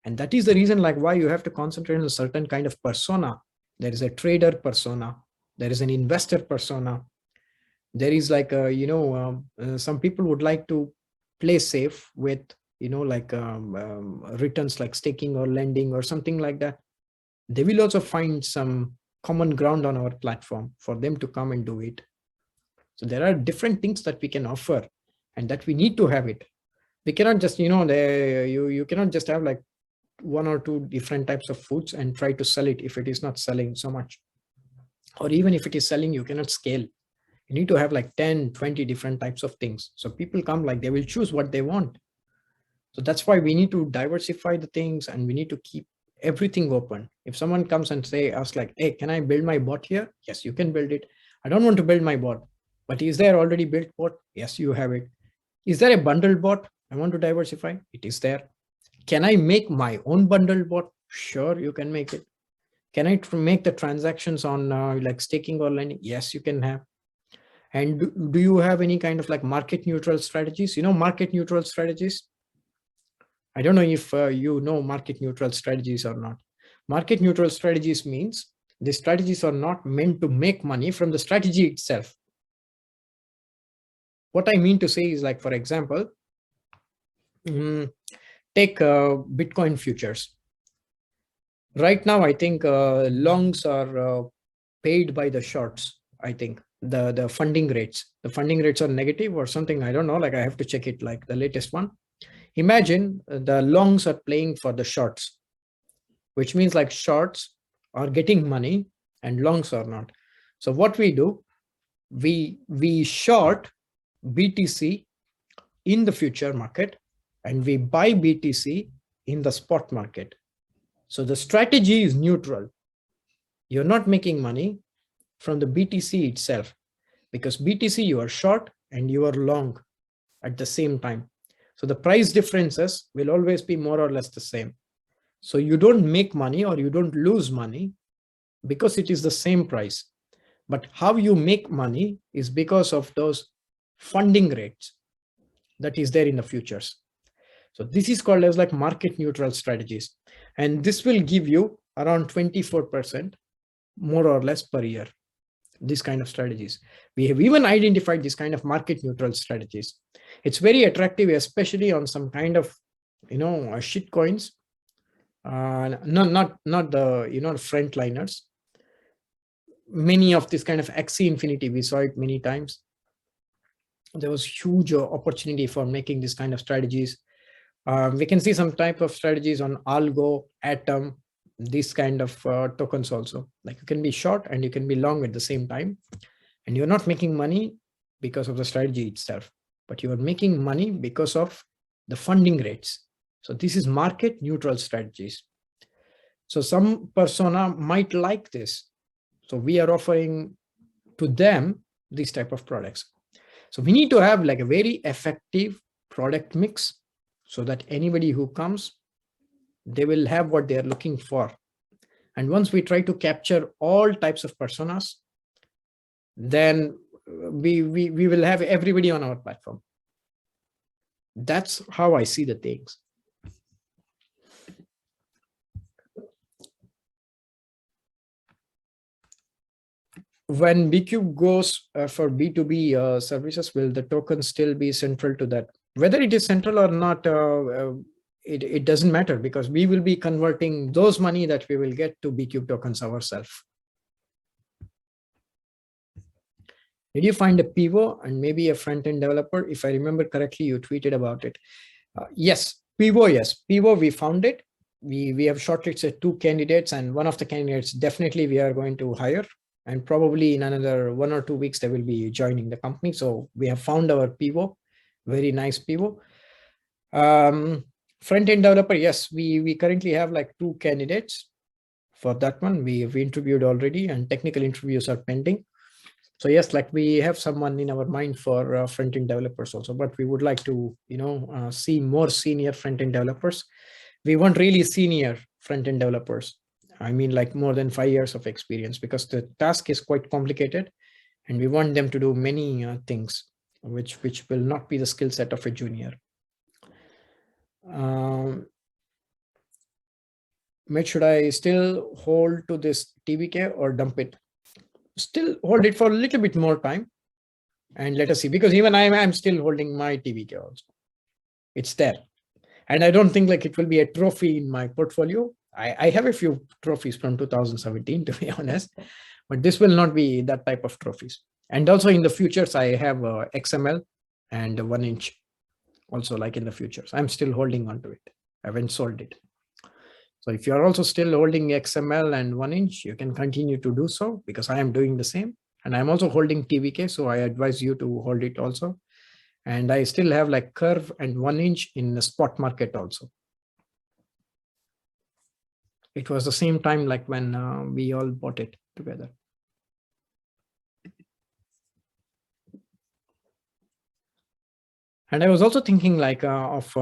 And that is the reason like why you have to concentrate on a certain kind of persona. There is a trader persona, there is an investor persona. There is like some people would like to play safe with returns like staking or lending or something like that. They will also find some common ground on our platform for them to come and do it. So there are different things that we can offer, and that we need to have it. We cannot just you cannot just have like one or two different types of foods and try to sell it if it is not selling so much. Or even if it is selling, you cannot scale. You need to have like 10, 20 different types of things. So people come, like they will choose what they want. So that's why we need to diversify the things, and we need to keep everything open. If someone comes and asks like, hey, can I build my bot here? Yes, you can build it. I don't want to build my bot, but is there already built bot? Yes, you have it. Is there a bundled bot? I want to diversify. It is there. Can I make my own bundled bot? Sure, you can make it. Can I make the transactions on like staking or lending? Yes, you can have. And do you have any kind of like market neutral strategies? Market neutral strategies. I don't know if you know market neutral strategies or not. Market neutral strategies means the strategies are not meant to make money from the strategy itself. What I mean to say is like, for example, take Bitcoin futures. Right now, I think longs are paid by the shorts. I think the funding rates are negative or something. I don't know. Like I have to check it, like the latest one. Imagine the longs are playing for the shorts, which means like shorts are getting money and longs are not. So what we do, we short BTC in the future market, and we buy BTC in the spot market. So the strategy is neutral. You're not making money from the BTC itself, because BTC you are short and you are long at the same time. So the price differences will always be more or less the same. So you don't make money or you don't lose money because it is the same price. But how you make money is because of those funding rates that is there in the futures. So this is called as like market neutral strategies. And this will give you around 24% more or less per year. These kind of strategies. We have even identified this kind of market neutral strategies. It's very attractive, especially on some kind of, shit coins. Not the, frontliners. Many of this kind of Axie Infinity, we saw it many times. There was huge opportunity for making this kind of strategies. We can see some type of strategies on Algo, Atom, these kind of tokens also. Like you can be short and you can be long at the same time. And you're not making money because of the strategy itself, but you are making money because of the funding rates. So this is market neutral strategies. So some persona might like this. So we are offering to them these type of products. So we need to have like a very effective product mix so that anybody who comes, they will have what they are looking for. And once we try to capture all types of personas, then we will have everybody on our platform. That's how I see the things. When Bcube goes for B2B services, will the token still be central to that? Whether it is central or not, it doesn't matter, because we will be converting those money that we will get to Bcube tokens ourselves. Did you find a PIVO and maybe a front-end developer? If I remember correctly, you tweeted about it. Yes, PIVO, yes. PIVO, we found it. We have shortlisted 2 candidates, and one of the candidates definitely we are going to hire. And probably in another 1 or 2 weeks, they will be joining the company. So we have found our PIVO, very nice PIVO. Front-end developer, yes, we currently have like 2 candidates for that one. We've interviewed already and technical interviews are pending. So yes, like we have someone in our mind for front-end developers also, but we would like to, see more senior front-end developers. We want really senior front-end developers. I mean, like more than 5 years of experience, because the task is quite complicated and we want them to do many things, which will not be the skill set of a junior. Should I still hold to this TBK or dump it? Still hold it for a little bit more time and let us see, because even I'm still holding my TBK also. It's there. And I don't think like it will be a trophy in my portfolio. I have a few trophies from 2017, to be honest, but this will not be that type of trophies. And also in the futures, I have XML and 1 inch also, like in the futures. I'm still holding on to it. I haven't sold it. So if you're also still holding XML and 1 inch, you can continue to do so, because I am doing the same. And I'm also holding TVK, so I advise you to hold it also. And I still have like Curve and 1 inch in the spot market also. It was the same time like when we all bought it together. And I was also thinking like of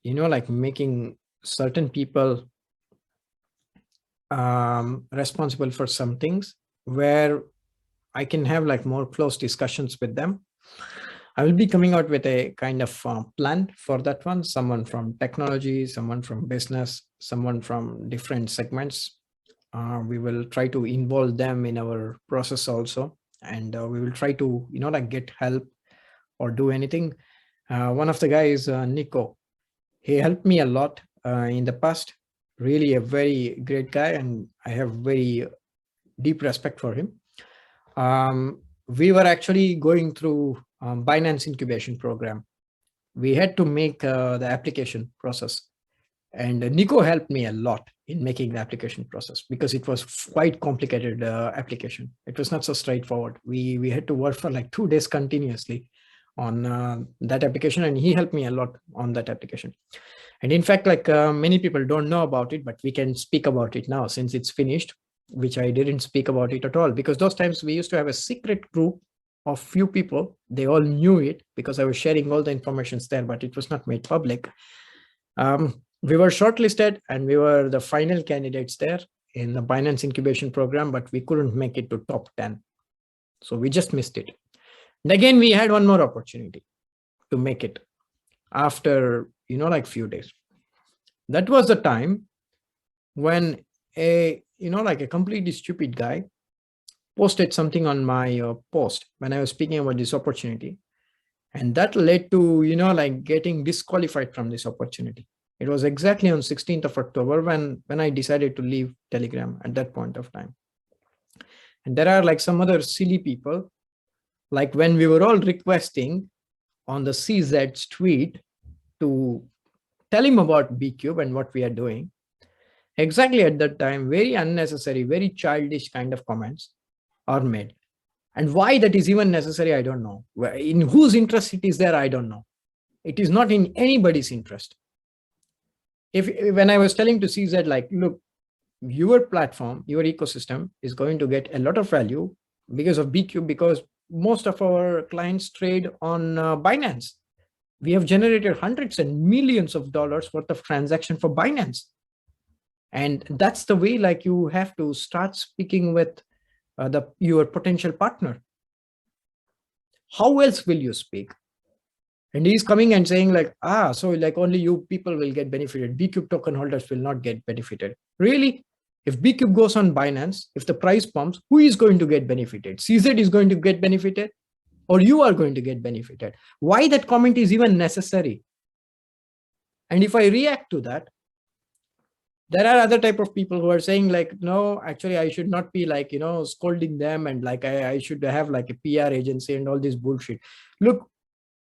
like making certain people responsible for some things where I can have like more close discussions with them. I will be coming out with a kind of plan for that one. Someone from technology, someone from business, someone from different segments. We will try to involve them in our process also. And we will try to, like get help or do anything. One of the guys, Nico, he helped me a lot in the past. Really a very great guy, and I have very deep respect for him. We were actually going through Binance incubation program. We had to make the application process, and Nico helped me a lot in making the application process, because it was quite complicated application. It was not so straightforward. We had to work for like 2 days continuously on that application, and he helped me a lot on that application. And in fact, like many people don't know about it, but we can speak about it now since it's finished, which I didn't speak about it at all, because those times we used to have a secret group of few people. They all knew it because I was sharing all the information there, but it was not made public. We were shortlisted and we were the final candidates there in the Binance incubation program, but we couldn't make it to top 10. So we just missed it. And again, we had one more opportunity to make it after, like few days. That was the time when a completely stupid guy posted something on my post when I was speaking about this opportunity. And that led to, like getting disqualified from this opportunity. It was exactly on 16th of October when I decided to leave Telegram at that point of time. And there are like some other silly people, like when we were all requesting on the CZ's tweet to tell him about Bcube and what we are doing. Exactly at that time, very unnecessary, very childish kind of comments are made. And why that is even necessary, I don't know. In whose interest it is there, I don't know. It is not in anybody's interest. When I was telling to CZ, like, look, your platform, your ecosystem is going to get a lot of value because of Bcube, because most of our clients trade on Binance. We have generated hundreds and millions of dollars worth of transaction for Binance. And that's the way like you have to start speaking with your potential partner. How else will you speak? And he's coming and saying like, so like only you people will get benefited. Bcube token holders will not get benefited. Really? If Bcube goes on Binance, if the price pumps, who is going to get benefited? CZ is going to get benefited, or you are going to get benefited? Why that comment is even necessary? And if I react to that, there are other type of people who are saying like, no, actually I should not be like, scolding them, and like I should have like a PR agency and all this bullshit. Look,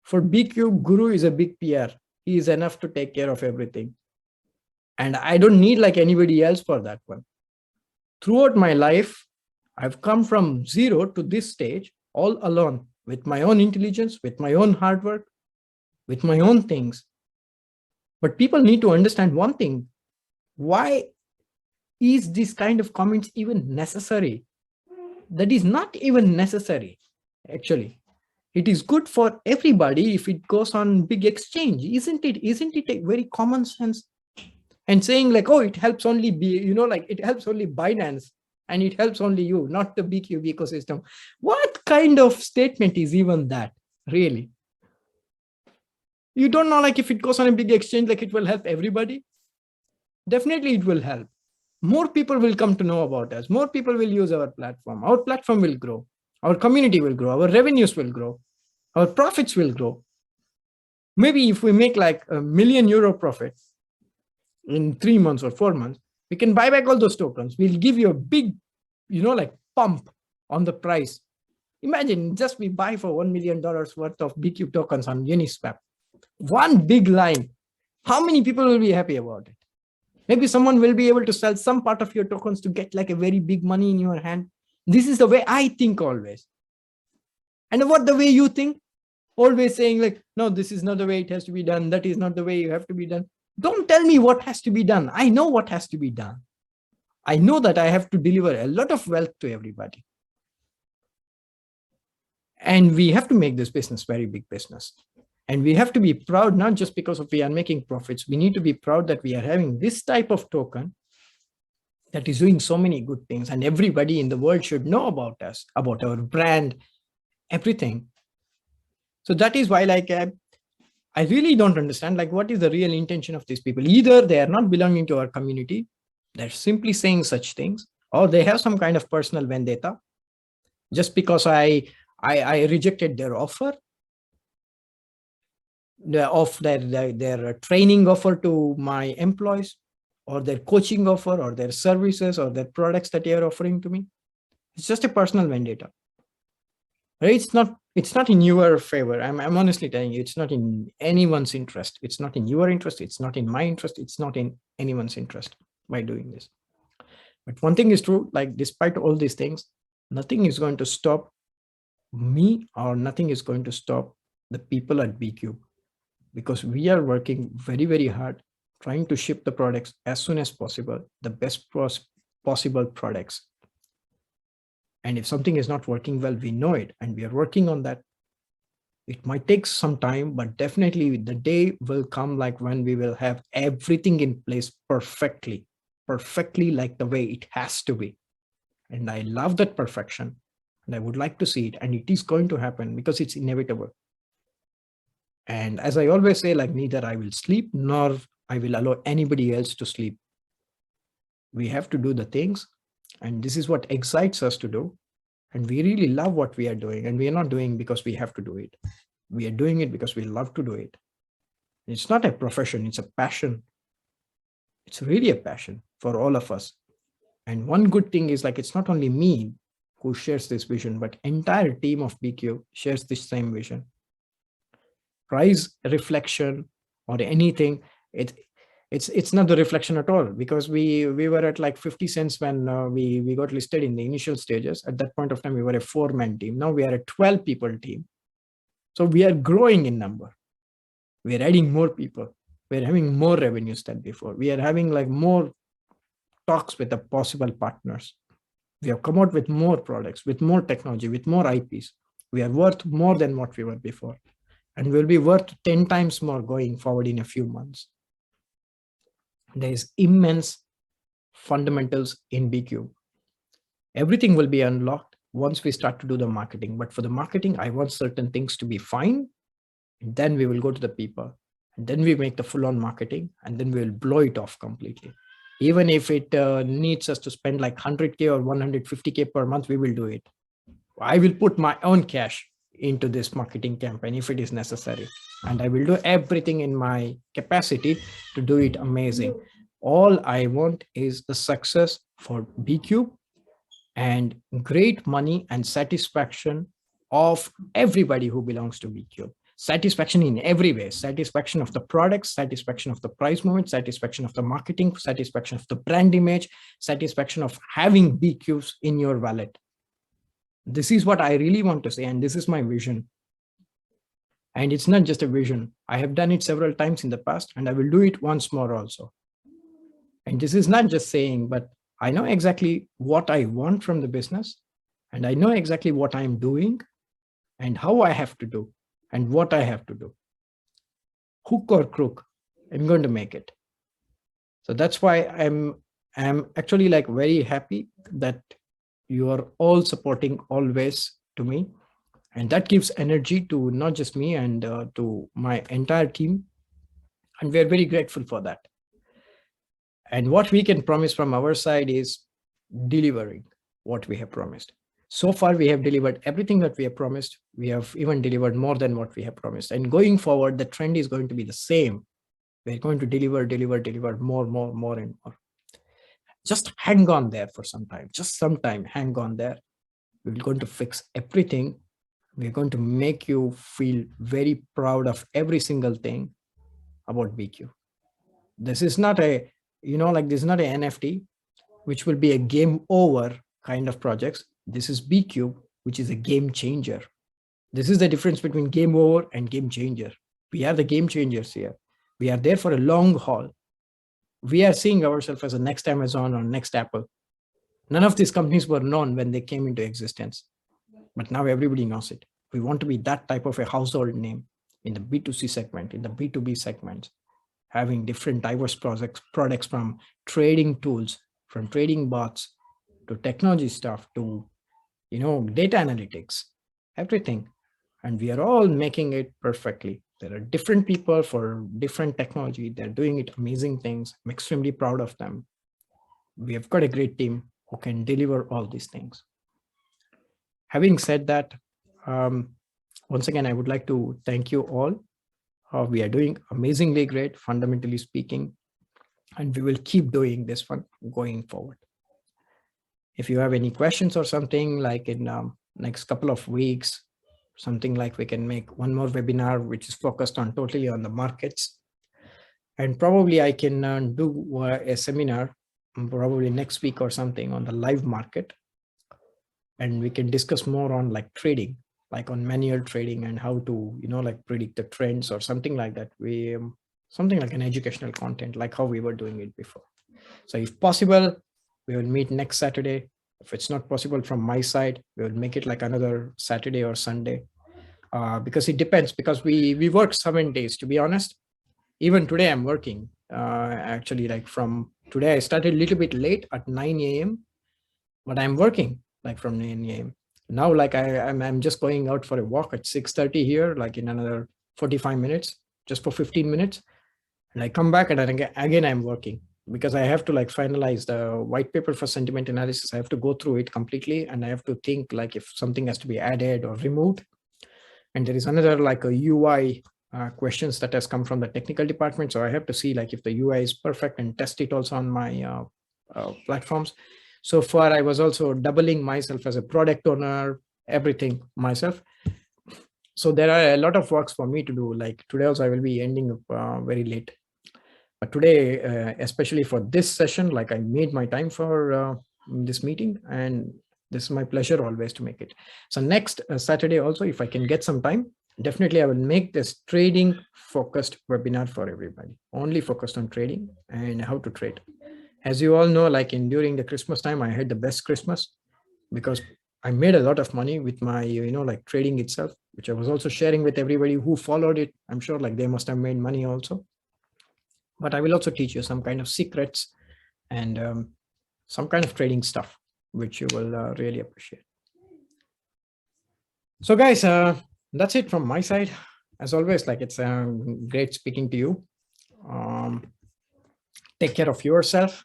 for Bcube, Guru is a big PR. He is enough to take care of everything. And I don't need like anybody else for that one. Throughout my life, I've come from zero to this stage all alone, with my own intelligence, with my own hard work, with my own things. But people need to understand one thing. Why is this kind of comments even necessary? That is not even necessary, actually. It is good for everybody if it goes on big exchange, isn't it? Isn't it a very common sense? And saying like, oh, it helps only like it helps only Binance and it helps only you, not the Bcube ecosystem. What kind of statement is even that, really? You don't know, like if it goes on a big exchange, like it will help everybody. Definitely it will help. More people will come to know about us. More people will use our platform. Our platform will grow. Our community will grow. Our revenues will grow. Our profits will grow. Maybe if we make like €1 million profit in 3 months or 4 months, we can buy back all those tokens. We'll give you a big, like pump on the price. Imagine just we buy for $1 million worth of Bcube tokens on Uniswap. One big line. How many people will be happy about it? Maybe someone will be able to sell some part of your tokens to get like a very big money in your hand. This is the way I think always. And what the way you think? Always saying like, no, this is not the way it has to be done. That is not the way you have to be done. Don't tell me what has to be done. I know what has to be done. I know that I have to deliver a lot of wealth to everybody. And we have to make this business very big business. And we have to be proud, not just because of we are making profits. We need to be proud that we are having this type of token that is doing so many good things. And everybody in the world should know about us, about our brand, everything. So that is why like I really don't understand like what is the real intention of these people. Either they are not belonging to our community, they're simply saying such things, or they have some kind of personal vendetta. Just because I rejected their offer, of their training offer to my employees, or their coaching offer, or their services, or their products that they are offering to me. It's just a personal vendetta. Right? It's not in your favor. I'm honestly telling you, it's not in anyone's interest. It's not in your interest. It's not in my interest. It's not in anyone's interest by doing this. But one thing is true, like despite all these things, nothing is going to stop me, or nothing is going to stop the people at Bcube, because we are working very, very hard trying to ship the products as soon as possible, the best possible products. And if something is not working well, we know it, and we are working on that. It might take some time, but definitely the day will come like when we will have everything in place perfectly like the way it has to be. And I love that perfection, and I would like to see it, and it is going to happen because it's inevitable. And as I always say, like neither I will sleep nor I will allow anybody else to sleep. We have to do the things, and this is what excites us to do. And we really love what we are doing, and we are not doing because we have to do it. We are doing it because we love to do it. It's not a profession, it's a passion. It's really a passion for all of us. And one good thing is like, it's not only me who shares this vision, but entire team of Bcube shares this same vision. Price reflection or anything, it's not the reflection at all, because we were at like 50 cents when we got listed in the initial stages. At that point of time, we were a 4-man team. Now we are a 12-people team. So we are growing in number. We are adding more people. We're having more revenues than before. We are having like more talks with the possible partners. We have come out with more products, with more technology, with more IPs. We are worth more than what we were before. And we'll be worth 10 times more going forward in a few months. There is immense fundamentals in Bcube. Everything will be unlocked once we start to do the marketing. But for the marketing, I want certain things to be fine. And then we will go to the people. And then we make the full-on marketing. And then we will blow it off completely. Even if it needs us to spend like 100K or 150K per month, we will do it. I will put my own cash into this marketing campaign if it is necessary. And I will do everything in my capacity to do it amazing. All I want is the success for Bcube and great money and satisfaction of everybody who belongs to Bcube. Satisfaction in every way, satisfaction of the products, satisfaction of the price movement, satisfaction of the marketing, satisfaction of the brand image, satisfaction of having Bcubes in your wallet. This is what I really want to say, and this is my vision. And it's not just a vision. I have done it several times in the past, and I will do it once more also. And this is not just saying, but I know exactly what I want from the business, and I know exactly what I'm doing and how I have to do and what I have to do. Hook or crook, I'm going to make it. So that's why I'm actually like very happy that you are all supporting always to me. And that gives energy to not just me and to my entire team. And we are very grateful for that. And what we can promise from our side is delivering what we have promised. So far, we have delivered everything that we have promised. We have even delivered more than what we have promised. And going forward, the trend is going to be the same. We're going to deliver more, and more. Just hang on there for some time. Just some time, hang on there. We're going to fix everything. We're going to make you feel very proud of every single thing about Bcube. This is not a, this is not an NFT, which will be a game over kind of projects. This is Bcube, which is a game changer. This is the difference between game over and game changer. We are the game changers here. We are there for a long haul. We are seeing ourselves as the next Amazon or next Apple. None of these companies were known when they came into existence, but now everybody knows it. We want to be that type of a household name in the B2C segment, in the B2B segments, having different diverse products from trading tools, from trading bots to technology stuff to, data analytics, everything. And we are all making it perfectly. There are different people for different technology. They're doing it amazing things. I'm extremely proud of them. We have got a great team who can deliver all these things. Having said that, once again, I would like to thank you all. We are doing amazingly great, fundamentally speaking, and we will keep doing this one going forward. If you have any questions or something, like in next couple of weeks, something like we can make one more webinar, which is focused on totally on the markets. And probably I can do a seminar probably next week or something on the live market. And we can discuss more on like trading, like on manual trading and how to, like predict the trends or something like that. Something like an educational content, like how we were doing it before. So if possible, we will meet next Saturday. If it's not possible from my side, we will make it like another Saturday or Sunday, because it depends, because we work 7 days, to be honest. Even today I'm working, actually, like from today, I started a little bit late at 9 a.m., but I'm working like from 9 a.m. Now, like I'm just going out for a walk at 6:30 here, like in another 45 minutes, just for 15 minutes. And I come back and again, I'm working, because I have to like finalize the white paper for sentiment analysis. I have to go through it completely, and I have to think like if something has to be added or removed. And there is another like a UI questions that has come from the technical department. So I have to see like if the UI is perfect and test it also on my platforms. So far, I was also doubling myself as a product owner, everything myself. So there are a lot of works for me to do. Like today also, I will be ending up very late. But today, especially for this session, like I made my time for this meeting, and this is my pleasure always to make it. So next Saturday also, if I can get some time, definitely I will make this trading focused webinar for everybody, only focused on trading and how to trade. As you all know, like during the Christmas time, I had the best Christmas, because I made a lot of money with my, like trading itself, which I was also sharing with everybody who followed it. I'm sure like they must have made money also. But I will also teach you some kind of secrets and some kind of trading stuff, which you will really appreciate. So guys, that's it from my side. As always, like it's great speaking to you. Take care of yourself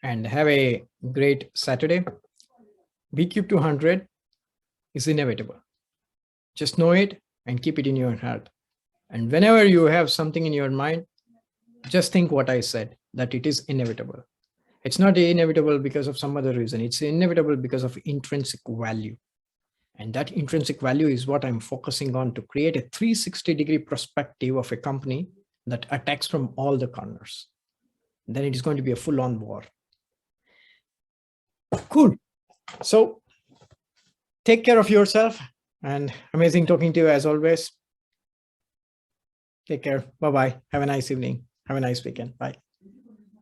and have a great Saturday. Bcube 200 is inevitable. Just know it and keep it in your heart. And whenever you have something in your mind, just think what I said, that it is inevitable. It's not inevitable because of some other reason. It's inevitable because of intrinsic value. And that intrinsic value is what I'm focusing on to create a 360-degree perspective of a company that attacks from all the corners. Then it is going to be a full-on war. Cool. So take care of yourself, and amazing talking to you as always. Take care. Bye-bye. Have a nice evening. Have a nice weekend. Bye.